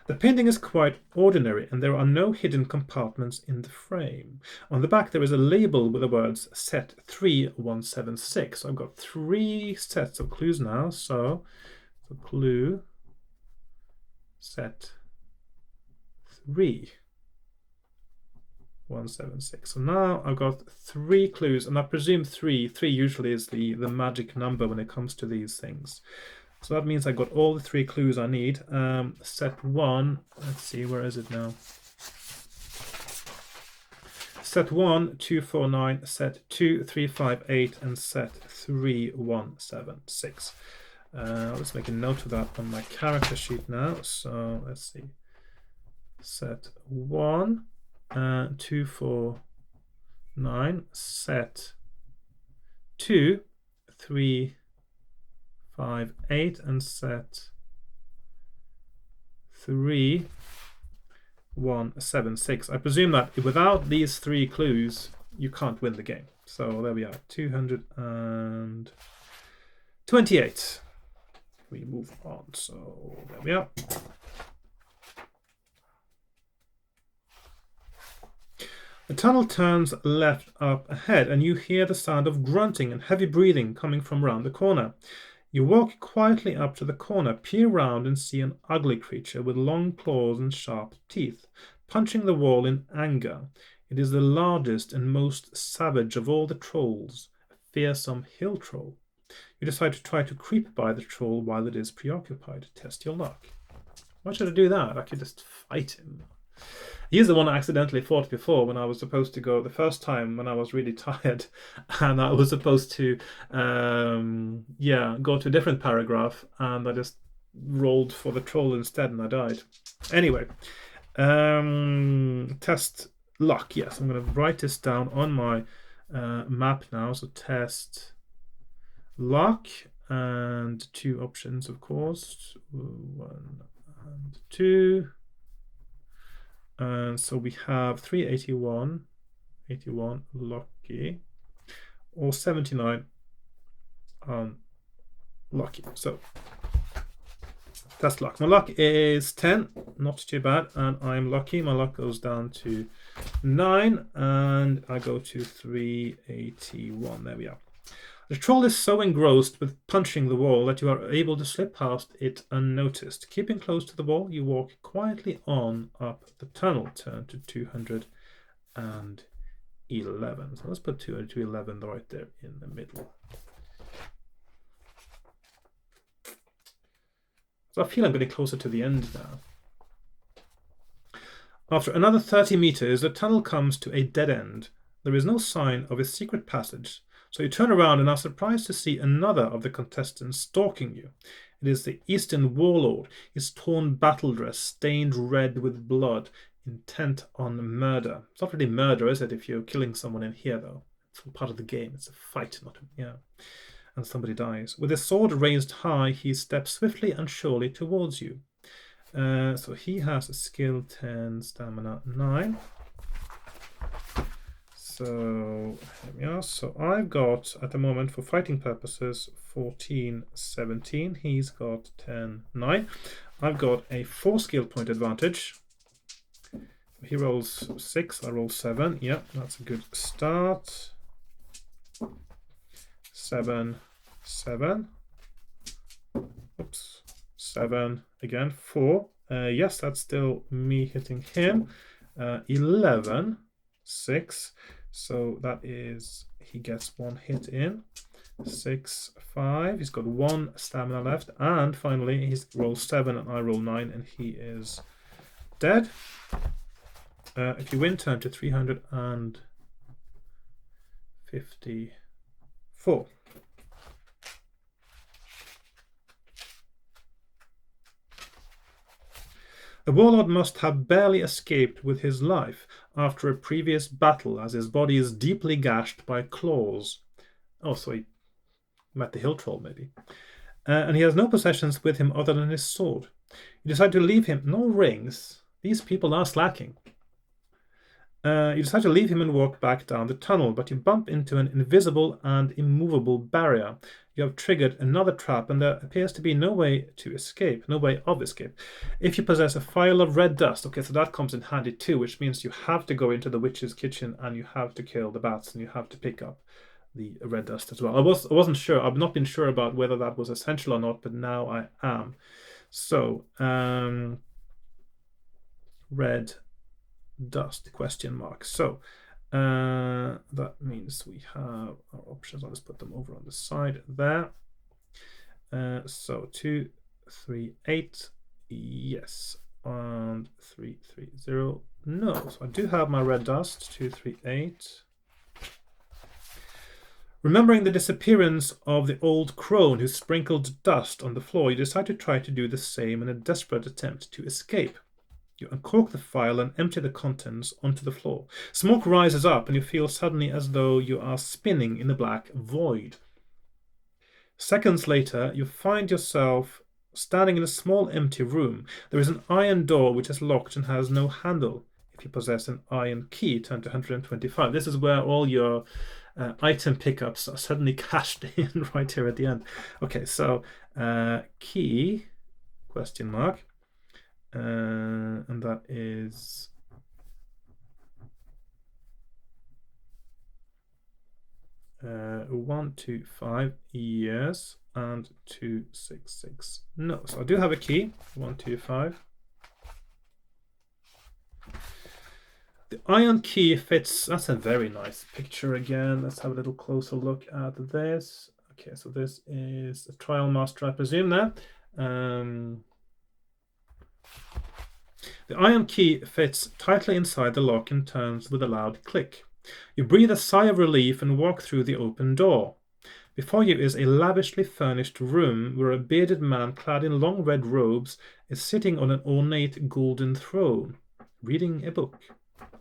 The painting is quite ordinary, and there are no hidden compartments in the frame. On the back there is a label with the words set 3176. I've got 3 sets of clues now, so the clue set 3176. So now I've got 3 clues, and I presume 3 usually is the magic number when it comes to these things. So that means I got all the 3 clues I need. Set 1, let's see, where is it now? Set 1, 249, set 2, 358, and set 3176. Let's make a note of that on my character sheet now. So let's see. Set 1, 249, set 2, 3, 5, 8, and set 3, 1, 7, 6. I presume that without these 3 clues, you can't win the game. So there we are, 228. We move on. So there we are. The tunnel turns left up ahead, and you hear the sound of grunting and heavy breathing coming from round the corner. You walk quietly up to the corner, peer round, and see an ugly creature with long claws and sharp teeth, punching the wall in anger. It is the largest and most savage of all the trolls, a fearsome hill troll. You decide to try to creep by the troll while it is preoccupied. Test your luck. Why should I do that? I could just fight him. He's the one I accidentally fought before when I was supposed to go the first time when I was really tired, and I was supposed to go to a different paragraph, and I just rolled for the troll instead and I died. Anyway, test luck. Yes, I'm going to write this down on my map now. So test luck, and 2 options, of course, 1 and 2. And so we have 381, 81 lucky, or 79 unlucky. So that's luck. My luck is 10, not too bad, and I'm lucky. My luck goes down to 9, and I go to 381. There we are. The troll is so engrossed with punching the wall that you are able to slip past it unnoticed. Keeping close to the wall, you walk quietly on up the tunnel. Turn to 211. So let's put 211 right there in the middle. So I feel I'm getting closer to the end now. After another 30 meters, the tunnel comes to a dead end. There is no sign of a secret passage. So you turn around and are surprised to see another of the contestants stalking you. It is the Eastern Warlord, his torn battle dress stained red with blood, intent on murder. It's not really murder, is it, if you're killing someone in here, though? It's all part of the game. It's a fight, not and somebody dies. With his sword raised high, he steps swiftly and surely towards you. So he has a skill 10, stamina 9. So here we are. So I've got, at the moment, for fighting purposes, 14, 17. He's got 10, 9. I've got a 4 skill point advantage. He rolls 6, I roll 7. Yeah, that's a good start. 7, 7. Oops. 7 again. 4. Yes, that's still me hitting him. 11, 6. So that is, he gets 1 hit in. 6, 5. He's got 1 stamina left. And finally, he rolls 7 and I roll 9, and he is dead. If you win, turn to 354. The Warlord must have barely escaped with his life after a previous battle, as his body is deeply gashed by claws. Oh, so he met the hill troll, maybe. And he has no possessions with him other than his sword. You decide to leave him no rings. These people are slacking. You decide to leave him and walk back down the tunnel, but you bump into an invisible and immovable barrier. You have triggered another trap, and there appears to be no way to escape, no way of escape. If you possess a phial of red dust, okay, so that comes in handy too, which means you have to go into the witch's kitchen and you have to kill the bats and you have to pick up the red dust as well. I wasn't sure. I've not been sure about whether that was essential or not, but now I am. So, red dust question mark. So that means we have our options. I'll just put them over on the side there. So 2, 3, 8, yes, and 3, 3, 0, no. So I do have my red dust. 2, 3, 8. Remembering the disappearance of the old crone who sprinkled dust on the floor, you decide to try to do the same in a desperate attempt to escape. You uncork the phial and empty the contents onto the floor. Smoke rises up and you feel suddenly as though you are spinning in a black void. Seconds later, you find yourself standing in a small empty room. There is an iron door which is locked and has no handle. If you possess an iron key, turn to 125. This is where all your item pickups are suddenly cashed in right here at the end. Okay, so key, question mark. And that is 1, 2, 5, yes, and 2, 6, 6, no. So I do have a key. 1, 2, 5. The iron key fits. That's a very nice picture again. Let's have a little closer look at this. Okay, so this is a trial master, I presume there. The iron key fits tightly inside the lock and turns with a loud click. You breathe a sigh of relief and walk through the open door. Before you is a lavishly furnished room where a bearded man clad in long red robes is sitting on an ornate golden throne, reading a book.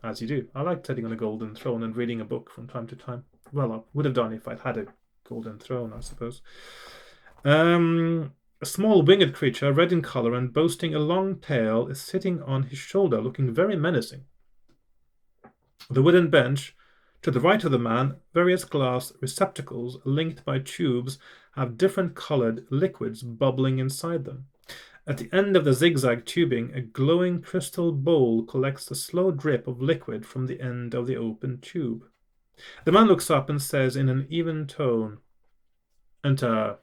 As you do. I like sitting on a golden throne and reading a book from time to time. Well, I would have done if I'd had a golden throne, I suppose. A small winged creature, red in color and boasting a long tail, is sitting on his shoulder, looking very menacing. The wooden bench, to the right of the man, various glass receptacles linked by tubes have different colored liquids bubbling inside them. At the end of the zigzag tubing, a glowing crystal bowl collects the slow drip of liquid from the end of the open tube. The man looks up and says in an even tone, "Enter.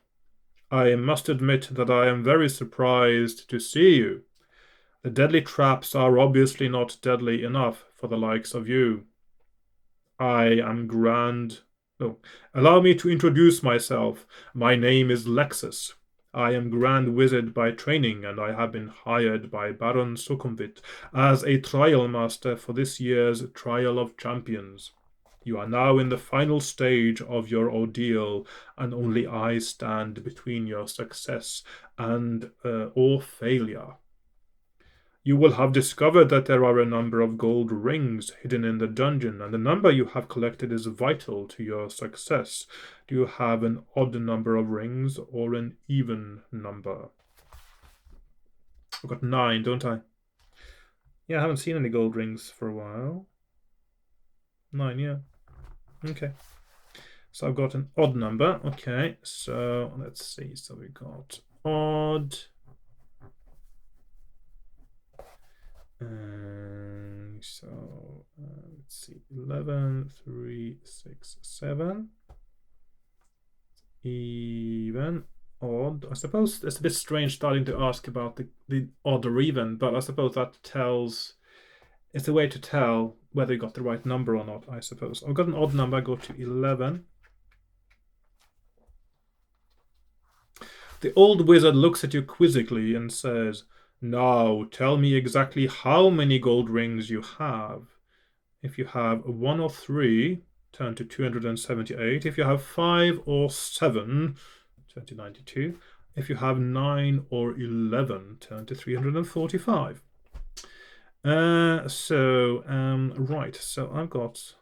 I must admit that I am very surprised to see you. The deadly traps are obviously not deadly enough for the likes of you. I am allow me to introduce myself. My name is Lexus. I am Grand Wizard by training, and I have been hired by Baron Sukhumvit as a trial master for this year's Trial of Champions. You are now in the final stage of your ordeal, and only I stand between your success and or failure. You will have discovered that there are a number of gold rings hidden in the dungeon, and the number you have collected is vital to your success. Do you have an odd number of rings or an even number?" I've got 9, don't I? Yeah, I haven't seen any gold rings for a while. 9, yeah. Okay. So I've got an odd number. Okay, so let's see. So we got odd. Let's see, 11, 3, 6, 7. Even, odd. I suppose it's a bit strange starting to ask about the odd or even, but I suppose that it's a way to tell whether you got the right number or not, I suppose. I've got an odd number, I go to 11. The old wizard looks at you quizzically and says, "Now, tell me exactly how many gold rings you have. If you have 1 or 3, turn to 278. If you have 5 or 7, turn to 92. If you have 9 or 11, turn to 345. Right, so I've got...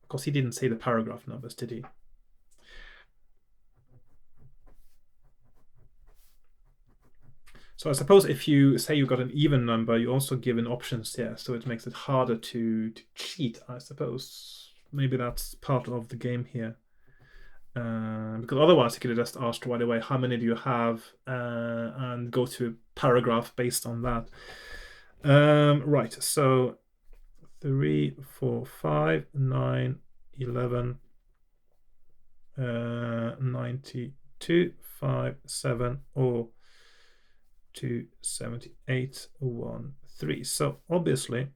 Of course, he didn't say the paragraph numbers, did he? So I suppose if you say you got an even number, you also give an options here, so it makes it harder to cheat, I suppose. Maybe that's part of the game here. Because otherwise you could have just asked right away, how many do you have, and go to a paragraph based on that. Right, so 3, 4, 5, 9, 11, 92, 5, 7, or 2, 78, 1, 3. So obviously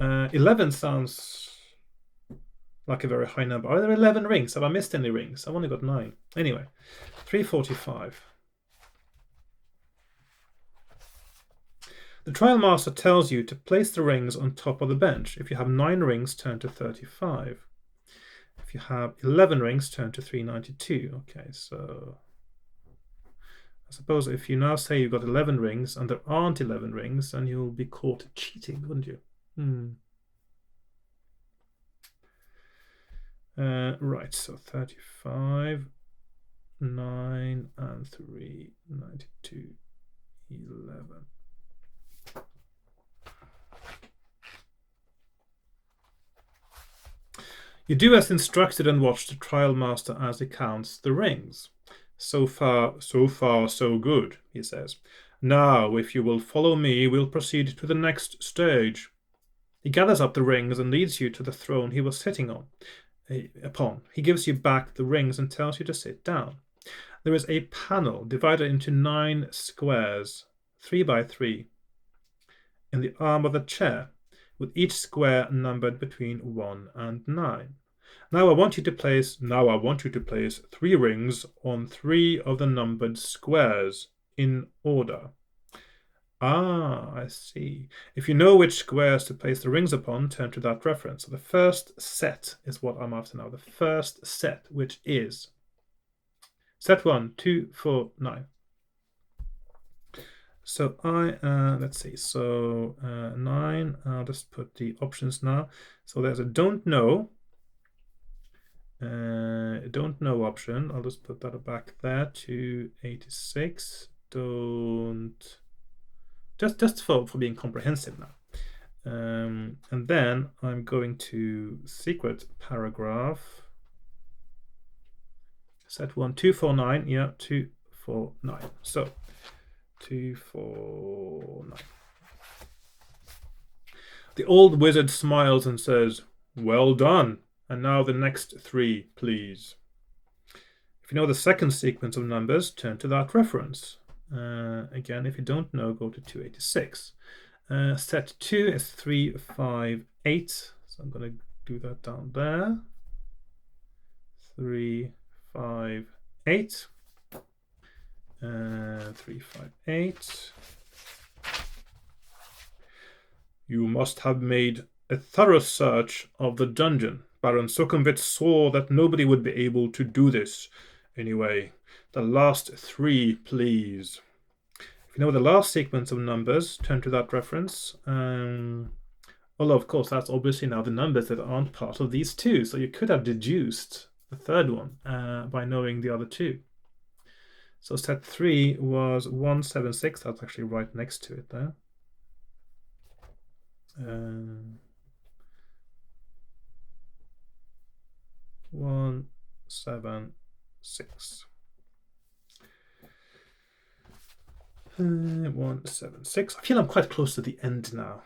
11 sounds like a very high number. Are there 11 rings? Have I missed any rings? I've only got 9. Anyway, 345. The trial master tells you to place the rings on top of the bench. If you have 9 rings, turn to 35. If you have 11 rings, turn to 392. Okay, so I suppose if you now say you've got 11 rings and there aren't 11 rings, then you'll be caught cheating, wouldn't you? Right, so 35, 9, and 3, 92, 11. You do as instructed and watch the trial master as he counts the rings. So far, so good, he says. Now, if you will follow me, we'll proceed to the next stage. He gathers up the rings and leads you to the throne he was sitting upon. He gives you back the rings and tells you to sit down. There is a panel divided into 9 squares, 3 by 3, in the arm of the chair, with each square numbered between 1 and 9. Now I want you to place 3 rings on 3 of the numbered squares in order. Ah, I see. If you know which squares to place the rings upon, turn to that reference. So the first set is what I'm after now. The first set, which is set 1, 2, 4, 9. So let's see, so 9, I'll just put the options now. So there's a don't know option. I'll just put that back there to 86. Just for being comprehensive now. And then I'm going to secret paragraph. Set 1, 249, yeah, 249. So 249. The old wizard smiles and says, "Well done. And now the next 3, please." If you know the second sequence of numbers, turn to that reference. Again, if you don't know, go to 286. Set 2 is 3, 5, 8. So I'm going to do that down there. 3, 5, 8. 3, 5, 8. You must have made a thorough search of the dungeon. Baron Sukhumvit saw that nobody would be able to do this. Anyway, the last 3, please. If you know the last sequence of numbers, turn to that reference. Although, of course, that's obviously now the numbers that aren't part of these 2. So you could have deduced the third one by knowing the other 2. So set 3 was 176. That's actually right next to it there. 176. 176. I feel I'm quite close to the end now.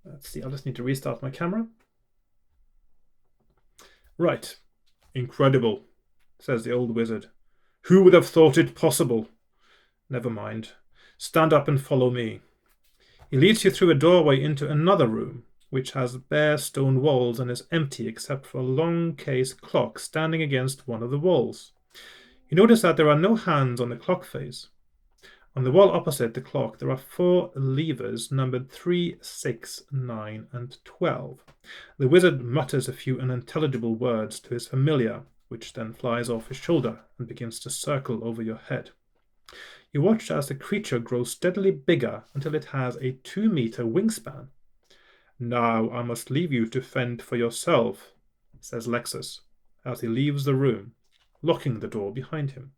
Let's see. I'll just need to restart my camera. Right. Incredible, says the old wizard. Who would have thought it possible? Never mind. Stand up and follow me. He leads you through a doorway into another room, which has bare stone walls and is empty except for a long case clock standing against one of the walls. You notice that there are no hands on the clock face. On the wall opposite the clock, there are 4 levers numbered 3, 6, 9, and 12. The wizard mutters a few unintelligible words to his familiar, which then flies off his shoulder and begins to circle over your head. You watch as the creature grows steadily bigger until it has a 2-meter wingspan. Now I must leave you to fend for yourself. says Lexus, as he leaves the room, locking the door behind him.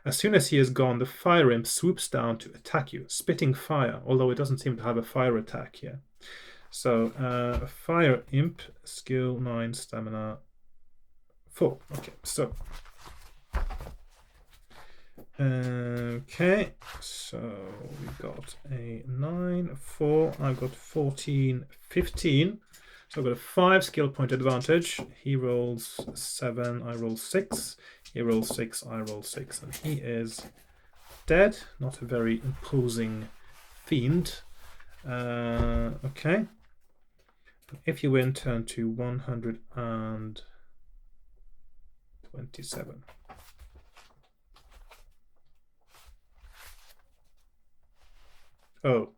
As soon as he is gone, the fire imp swoops down to attack you, spitting fire, although it doesn't seem to have a fire attack here. So, fire imp, skill 9, stamina 4. Okay, so. Okay, so we got a 9, 4, I've got 14, 15. So I've got a 5 skill point advantage. He rolls 7, I roll 6. He rolls 6, I roll 6. And he is dead. Not a very imposing fiend. Okay. If you win, turn to 127. Oh.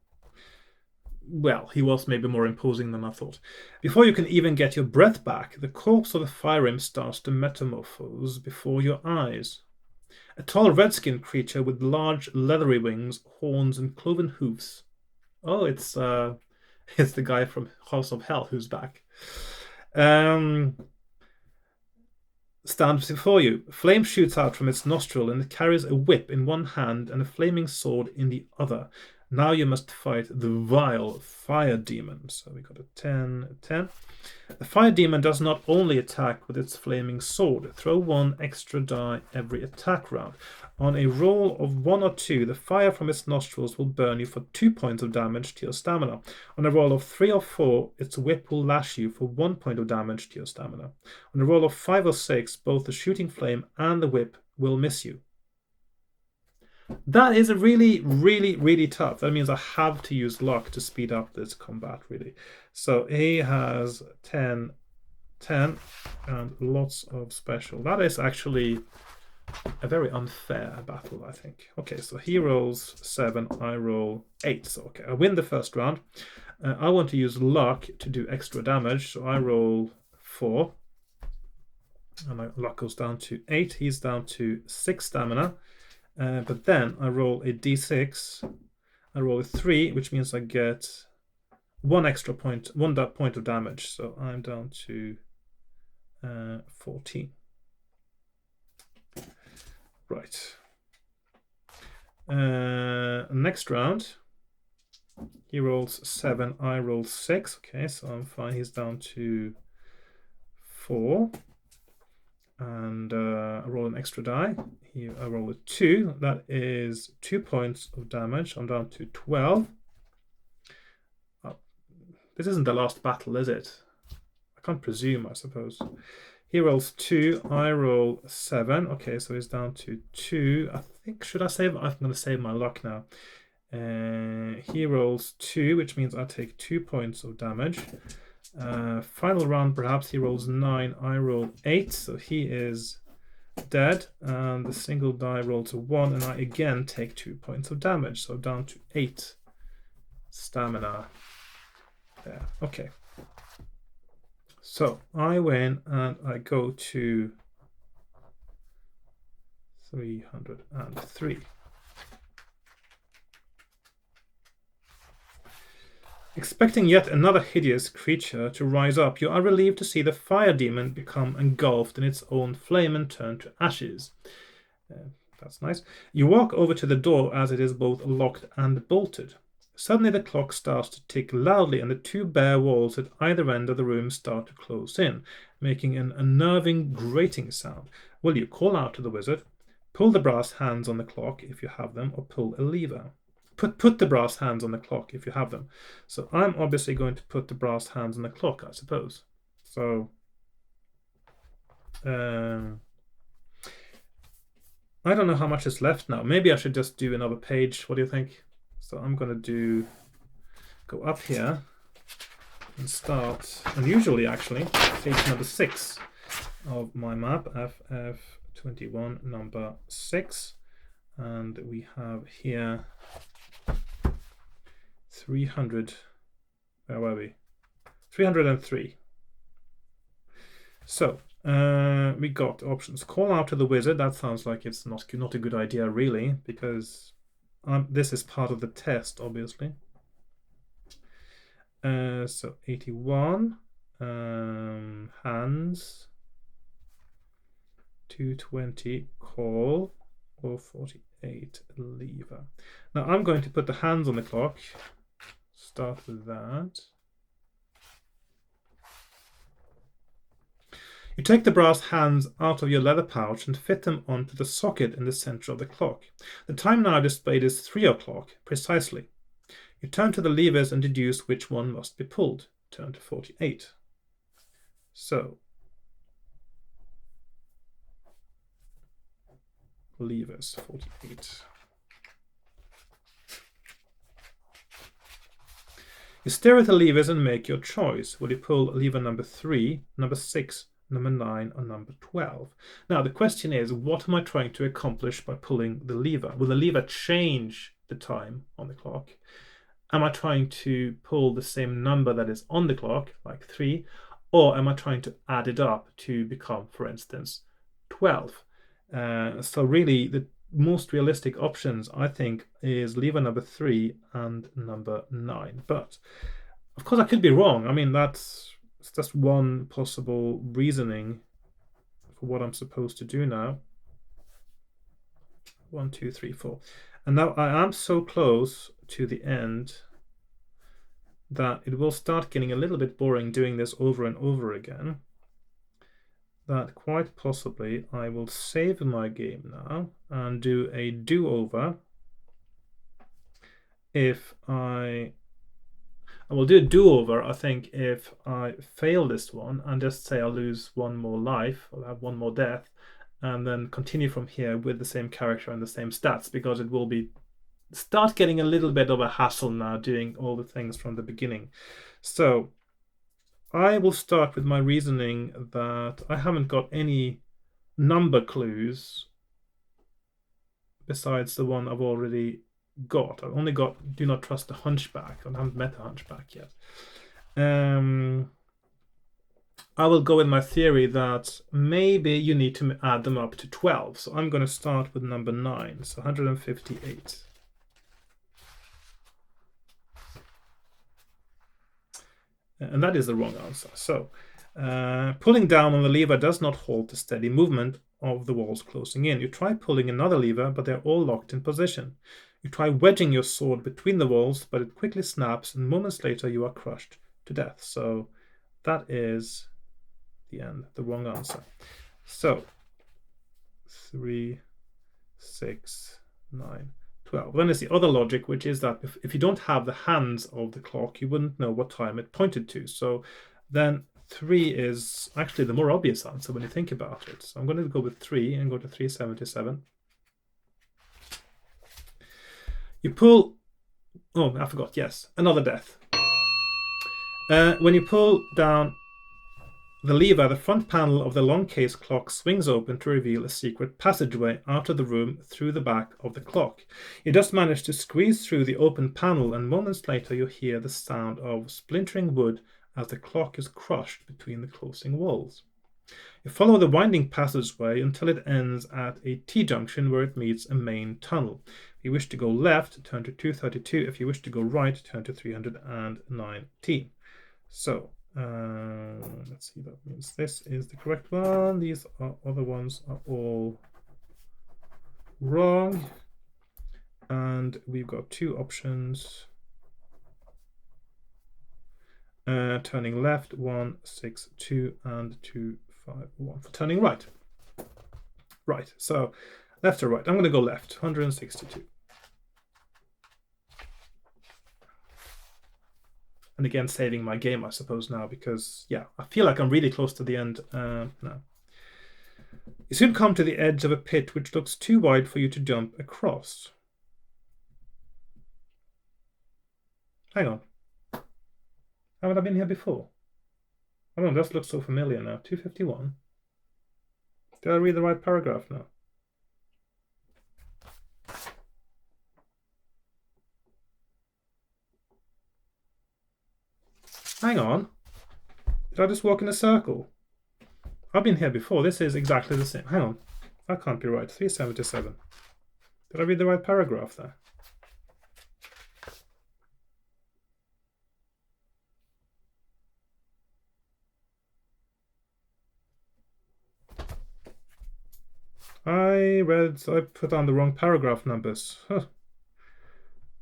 Well, he was maybe more imposing than I thought. Before you can even get your breath back, the corpse of the fire imp starts to metamorphose before your eyes. A tall red-skinned creature with large leathery wings, horns, and cloven hoofs. Oh, it's the guy from House of Hell who's back. Stands before you. Flame shoots out from its nostril, and it carries a whip in one hand and a flaming sword in the other. Now you must fight the vile fire demon. So we got a 10, 10. The fire demon does not only attack with its flaming sword. Throw 1 extra die every attack round. On a roll of 1 or 2, the fire from its nostrils will burn you for 2 points of damage to your stamina. On a roll of 3 or 4, its whip will lash you for 1 point of damage to your stamina. On a roll of 5 or 6, both the shooting flame and the whip will miss you. That is really, really, really tough. That means I have to use luck to speed up this combat, really. So he has 10, 10, and lots of special. That is actually a very unfair battle, I think. Okay, so he rolls 7, I roll 8. So, okay, I win the first round. I want to use luck to do extra damage, so I roll 4. And my luck goes down to 8. He's down to 6 stamina. But then I roll a d6. I roll a 3, which means I get 1 extra point, 1 point of damage. So I'm down to 14. Right. Next round, he rolls 7. I roll 6. Okay, so I'm fine. He's down to 4. And I roll an extra die. Here I roll a 2. That is 2 points of damage. I'm down to 12. Oh, this isn't the last battle, is it? I can't presume, I suppose. He rolls 2. I roll 7. Okay, so he's down to 2. I think, should I save? I'm going to save my luck now. He rolls 2, which means I take 2 points of damage. Final round, perhaps he rolls 9. I roll 8, so he is dead. And the single die rolls a 1, and I again take 2 points of damage. So down to 8 stamina. There. Okay. So I win, and I go to 303. Expecting yet another hideous creature to rise up, you are relieved to see the fire demon become engulfed in its own flame and turn to ashes. That's nice. You walk over to the door as it is both locked and bolted. Suddenly the clock starts to tick loudly, and the 2 bare walls at either end of the room start to close in, making an unnerving grating sound. Will you call out to the wizard, pull the brass hands on the clock if you have them, or pull a lever? Put the brass hands on the clock if you have them. So I'm obviously going to put the brass hands on the clock, I suppose. So I don't know how much is left now. Maybe I should just do another page. What do you think? So I'm going to go up here and start, unusually actually, page number 6 of my map, FF21 number 6. And we have here 300, where were we? 303. So we got options. Call out to the wizard. That sounds like it's not a good idea, really, because this is part of the test, obviously. So 81. Hands. 220 call, or 48 lever. Now I'm going to put the hands on the clock. Start with that. You take the brass hands out of your leather pouch and fit them onto the socket in the center of the clock. The time now displayed is 3 o'clock precisely. You turn to the levers and deduce which one must be pulled. Turn to 48. So, levers 48. You stare at the levers and make your choice. Will you pull lever number 3, number 6, number 9, or number 12? Now the question is, what am I trying to accomplish by pulling the lever? Will the lever change the time on the clock? Am I trying to pull the same number that is on the clock, like 3, or am I trying to add it up to become, for instance, 12? So really, the most realistic options, I think, is lever number 3 and number 9. But of course, I could be wrong. I mean, that's just one possible reasoning for what I'm supposed to do now. 1, 2, 3, 4. And now I am so close to the end that it will start getting a little bit boring doing this over and over again, that quite possibly I will save my game now and do a do-over. If I will do a do-over, I think, if I fail this one and just say I'll lose 1 more life, I'll have 1 more death, and then continue from here with the same character and the same stats, because it will be start getting a little bit of a hassle now doing all the things from the beginning. So I will start with my reasoning that I haven't got any number clues besides the one I've already got. I've only got do not trust the hunchback. I haven't met the hunchback yet. I will go with my theory that maybe you need to add them up to 12. So I'm going to start with number 9, so 158. And that is the wrong answer. So pulling down on the lever does not halt the steady movement of the walls closing in. You try pulling another lever, but they're all locked in position. You try wedging your sword between the walls, but it quickly snaps, and moments later you are crushed to death. So that is the end, the wrong answer. So 3, 6, 9, 12. Then is the other logic, which is that if you don't have the hands of the clock, you wouldn't know what time it pointed to. So then 3 is actually the more obvious answer when you think about it. So I'm going to go with 3 and go to 377. You pull... Oh, I forgot. Yes, another death. When you pull down the lever, the front panel of the long case clock swings open to reveal a secret passageway out of the room through the back of the clock. You just manage to squeeze through the open panel, and moments later you hear the sound of splintering wood as the clock is crushed between the closing walls. You follow the winding passageway until it ends at a T-junction where it meets a main tunnel. If you wish to go left, turn to 232. If you wish to go right, turn to 319. So let's see, that means this is the correct one. These other ones are all wrong. And we've got 2 options. Turning left, 162, and 251 for turning right. Right, so left or right? I'm going to go left, 162. And again, saving my game, I suppose, now, because, yeah, I feel like I'm really close to the end now. You soon come to the edge of a pit which looks too wide for you to jump across. Hang on. Haven't I been here before? Oh no, this looks so familiar now. 251. Did I read the right paragraph now? Hang on. Did I just walk in a circle? I've been here before. This is exactly the same. Hang on. That can't be right. 377. Did I read the right paragraph there? I put on the wrong paragraph numbers. Huh.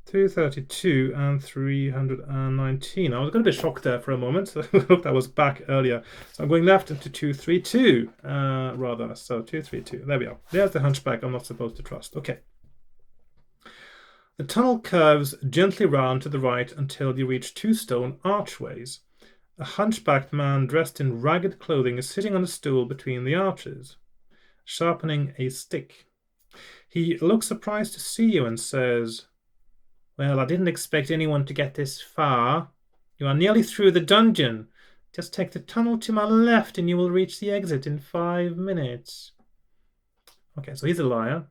232 and 319. I was going to be shocked there for a moment. I hope that was back earlier. So I'm going left into 232, rather. So 232. There we are. There's the hunchback I'm not supposed to trust. Okay. The tunnel curves gently round to the right until you reach two stone archways. A hunchbacked man dressed in ragged clothing is sitting on a stool between the arches, sharpening a stick. He looks surprised to see you and says, "Well, I didn't expect anyone to get this far. You are nearly through the dungeon. Just take the tunnel to my left and you will reach the exit in 5 minutes." Okay, so he's a liar.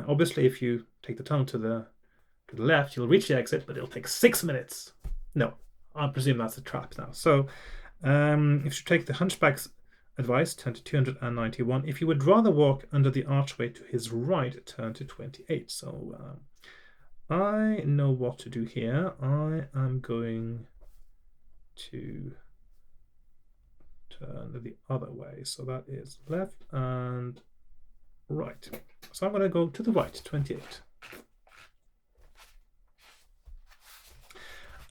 Obviously, if you take the tunnel to the left, you'll reach the exit, but it'll take 6 minutes. No, I presume that's a trap now. So if you take the hunchback's advice, turn to 291. If you would rather walk under the archway to his right, turn to 28. So I know what to do here. I am going to turn the other way. So that is left and right. So I'm going to go to the right, 28.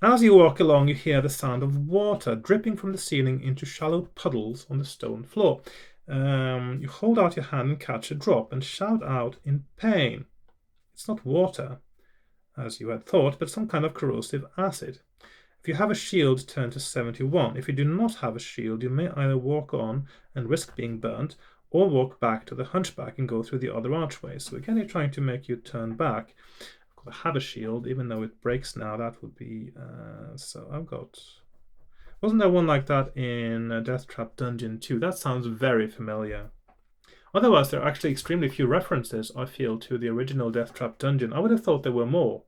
As you walk along, you hear the sound of water dripping from the ceiling into shallow puddles on the stone floor. You hold out your hand and catch a drop and shout out in pain. It's not water, as you had thought, but some kind of corrosive acid. If you have a shield, turn to 71. If you do not have a shield, you may either walk on and risk being burnt, or walk back to the hunchback and go through the other archway. So again, you're trying to make you turn back. I have a shield, even though it breaks now. That would be so I've got. Wasn't there one like that in Death Trap Dungeon 2? That sounds very familiar. Otherwise, there are actually extremely few references, I feel, to the original Death Trap Dungeon. I would have thought there were more.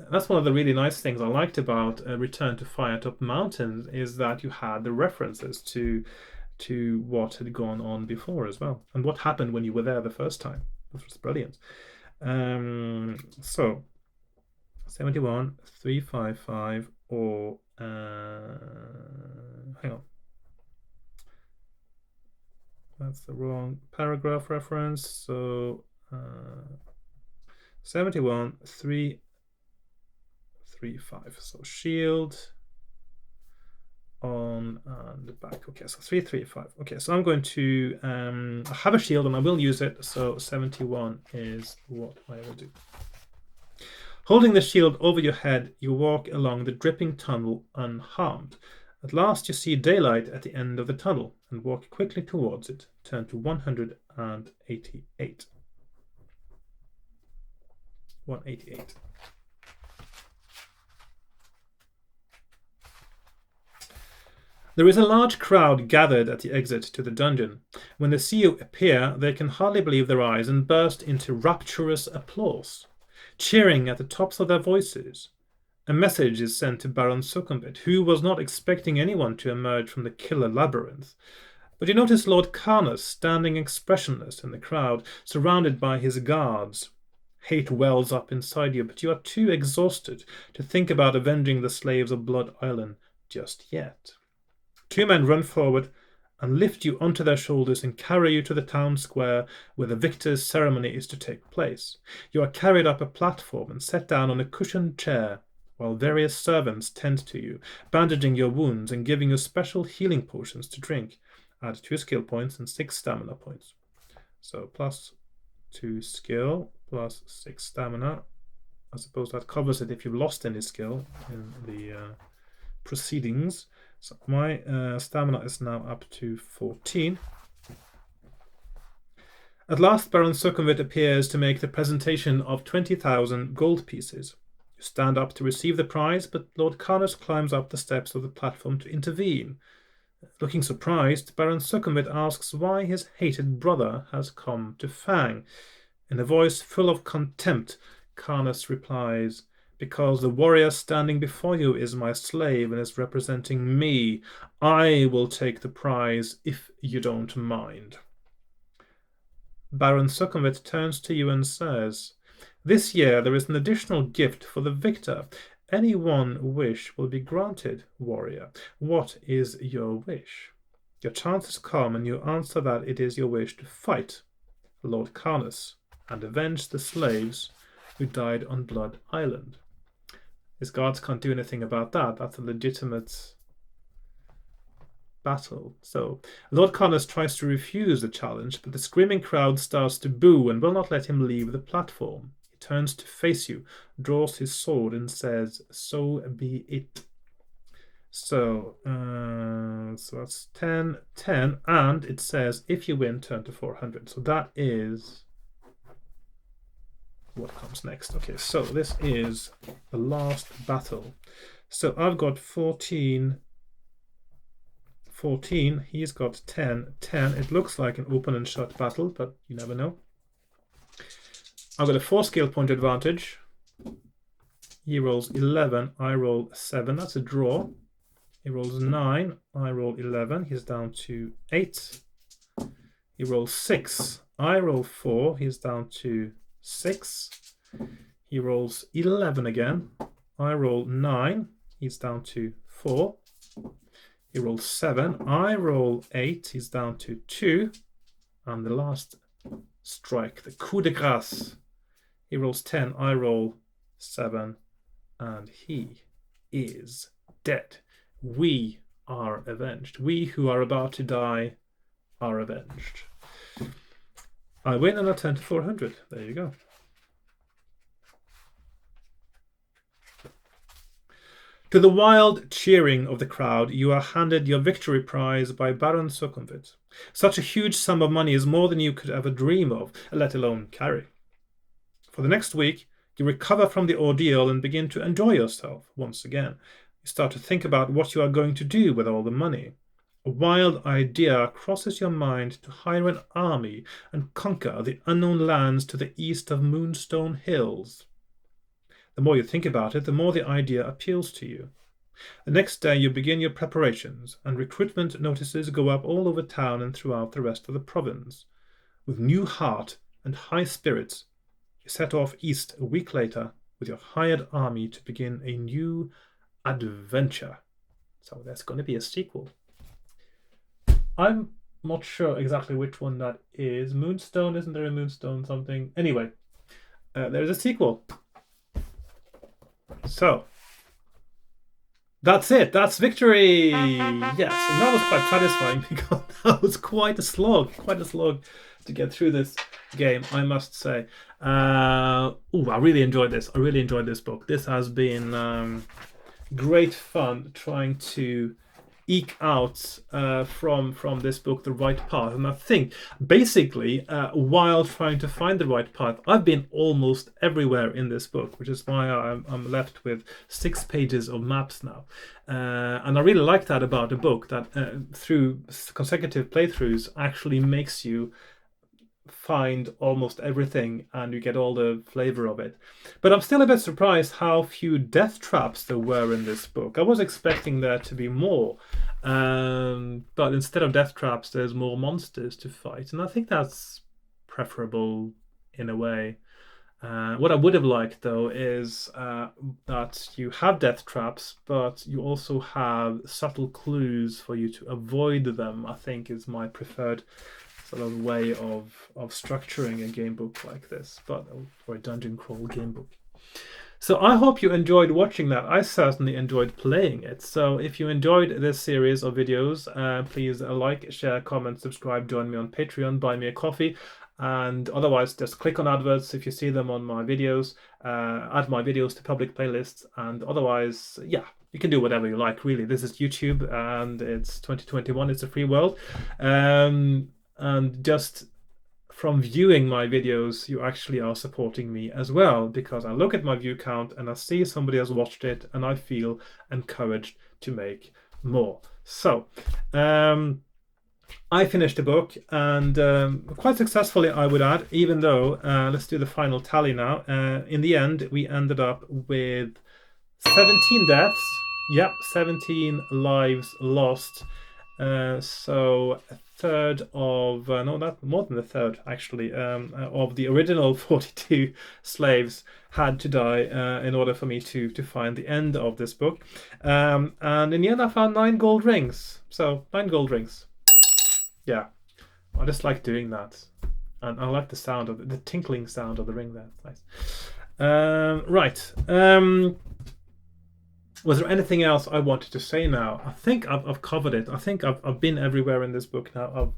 That's one of the really nice things I liked about Return to Firetop Mountain, is that you had the references to what had gone on before as well, and what happened when you were there the first time. This was brilliant. So 71, 355, or hang on. That's the wrong paragraph reference. So 71, 335. So shield on and the back. Okay, so 335. Okay, so I'm going to I have a shield and I will use it. So 71 is what I will do. Holding the shield over your head, you walk along the dripping tunnel unharmed. At last you see daylight at the end of the tunnel and walk quickly towards it. Turn to 188. 188. There is a large crowd gathered at the exit to the dungeon. When they see you appear, they can hardly believe their eyes and burst into rapturous applause, cheering at the tops of their voices. A message is sent to Baron Succumbit, who was not expecting anyone to emerge from the killer labyrinth. But you notice Lord Carnus standing expressionless in the crowd, surrounded by his guards. Hate wells up inside you, but you are too exhausted to think about avenging the slaves of Blood Island just yet. Two men run forward and lift you onto their shoulders and carry you to the town square where the victor's ceremony is to take place. You are carried up a platform and set down on a cushioned chair, while various servants tend to you, bandaging your wounds and giving you special healing potions to drink. Add 2 skill points and 6 stamina points. So plus 2 skill, plus 6 stamina. I suppose that covers it if you've lost any skill in the proceedings. So my stamina is now up to 14. At last, Baron Succumbit appears to make the presentation of 20,000 gold pieces. You stand up to receive the prize, but Lord Carnus climbs up the steps of the platform to intervene. Looking surprised, Baron Succumbit asks why his hated brother has come to Fang. In a voice full of contempt, Carnus replies, "Because the warrior standing before you is my slave and is representing me. I will take the prize if you don't mind." Baron Succumbit turns to you and says, "This year there is an additional gift for the victor. Any one wish will be granted, warrior. What is your wish?" Your chance has come and you answer that it is your wish to fight. Lord Carnus and avenge the slaves who died on Blood Island. His guards can't do anything about that. That's a legitimate battle. So Lord Carnus tries to refuse the challenge, but the screaming crowd starts to boo and will not let him leave the platform. He turns to face you, draws his sword, and says, "So be it." So that's 10, 10, and it says, if you win, turn to 400. So that is what comes next. Okay, so this is the last battle. So I've got 14, 14. He's got 10, 10. It looks like an open and shut battle, but you never know. I've got a 4 skill point advantage. He rolls 11, I roll 7. That's a draw. He rolls 9, I roll 11. He's down to 8. He rolls 6, I roll 4. He's down to 6. He rolls 11 again. I roll 9. He's down to 4. He rolls 7. I roll 8. He's down to 2. And the last strike, the coup de grace. He rolls 10. I roll 7. And he is dead. We are avenged. We who are about to die are avenged. I win and I turn to 400. There you go. To the wild cheering of the crowd, you are handed your victory prize by Baron Sukhumvit. Such a huge sum of money is more than you could ever dream of, let alone carry. For the next week, you recover from the ordeal and begin to enjoy yourself once again. You start to think about what you are going to do with all the money. A wild idea crosses your mind to hire an army and conquer the unknown lands to the east of Moonstone Hills. The more you think about it, the more the idea appeals to you. The next day you begin your preparations, and recruitment notices go up all over town and throughout the rest of the province. With new heart and high spirits, you set off east a week later with your hired army to begin a new adventure. So there's going to be a sequel. I'm not sure exactly which one that is. Moonstone, isn't there a Moonstone something? Anyway, there's a sequel. So that's it. That's victory. Yes, and that was quite satisfying because that was quite a slog to get through this game, I must say. I really enjoyed this. I really enjoyed this book. This has been great fun trying to eke out from this book the right path. And I think basically while trying to find the right path, I've been almost everywhere in this book, which is why I'm left with 6 pages of maps now. And I really like that about a book, that through consecutive playthroughs actually makes you find almost everything and you get all the flavor of it. But I'm still a bit surprised how few death traps there were in this book. I was expecting there to be more, but instead of death traps there's more monsters to fight, and I think that's preferable in a way. What I would have liked though is that you have death traps, but you also have subtle clues for you to avoid them. I think is my preferred sort of way of structuring a game book like this, or a dungeon crawl game book. So I hope you enjoyed watching that. I certainly enjoyed playing it. So if you enjoyed this series of videos, please like, share, comment, subscribe, join me on Patreon, buy me a coffee, and otherwise just click on adverts if you see them on my videos, add my videos to public playlists, and otherwise, yeah, you can do whatever you like, really. This is YouTube and it's 2021, it's a free world. And just from viewing my videos, you actually are supporting me as well, because I look at my view count and I see somebody has watched it and I feel encouraged to make more. So I finished the book, and quite successfully, I would add, even though, let's do the final tally now. In the end, we ended up with 17 deaths. Yep, 17 lives lost. So a third of, no, not more than a third actually, of the original 42 slaves had to die in order for me to find the end of this book. And in the end, I found 9 gold rings. So 9 gold rings. Yeah, I just like doing that. And I like the sound of the tinkling sound of the ring there. Nice. Right. Was there anything else I wanted to say now? I think I've covered it. I think I've been everywhere in this book now.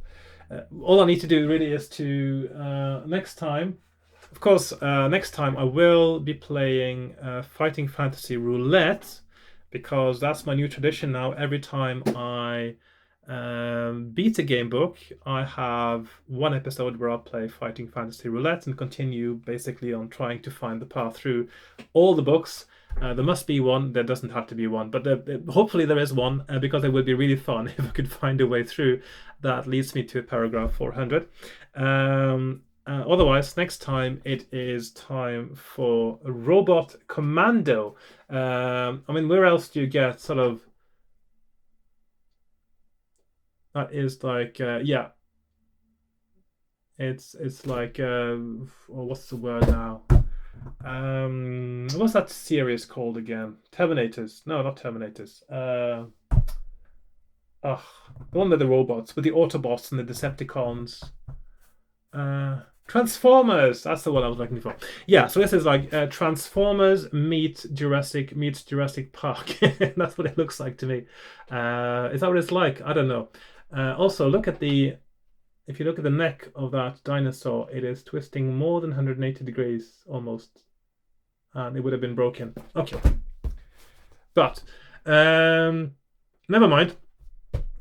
All I need to do really is to next time. Of course, next time I will be playing Fighting Fantasy Roulette, because that's my new tradition now. Every time I beat a game book, I have one episode where I'll play Fighting Fantasy Roulette and continue basically on trying to find the path through all the books. There must be one. There doesn't have to be one, but hopefully there is one, because it would be really fun if I could find a way through. That leads me to paragraph 400. Otherwise, next time it is time for Robot Commando. I mean, where else do you get sort of... That is like, yeah. It's like, what's the word now? What's that series called again? Terminators? No, not Terminators. The one with the robots, with the Autobots and the Decepticons. Transformers. That's the one I was looking for. Yeah, so this is like Transformers meets Jurassic Park. That's what it looks like to me. Is that what it's like? I don't know. Also, if you look at the neck of that dinosaur, it is twisting more than 180 degrees almost, and it would have been broken. Okay, but never mind.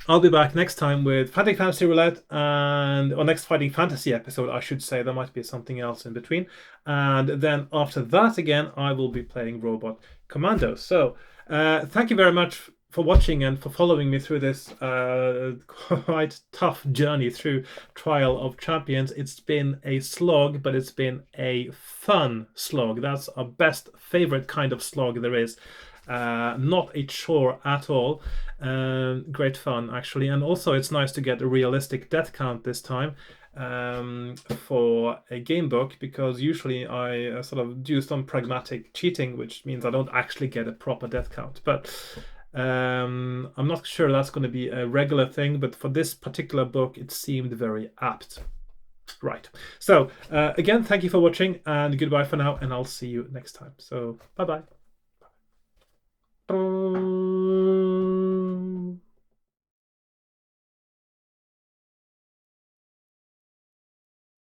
I'll be back next time with Fighting Fantasy Roulette, or next Fighting Fantasy episode, I should say. There might be something else in between. And then after that, again, I will be playing Robot Commando. So thank you very much for watching and for following me through this quite tough journey through Trial of Champions. It's been a slog, but it's been a fun slog. That's our best favorite kind of slog there is. Not a chore at all. Great fun, actually. And also it's nice to get a realistic death count this time for a game book, because usually I sort of do some pragmatic cheating, which means I don't actually get a proper death count. But I'm not sure that's going to be a regular thing, but for this particular book it seemed very apt. Right. So again, thank you for watching, and goodbye for now, and I'll see you next time. So bye bye.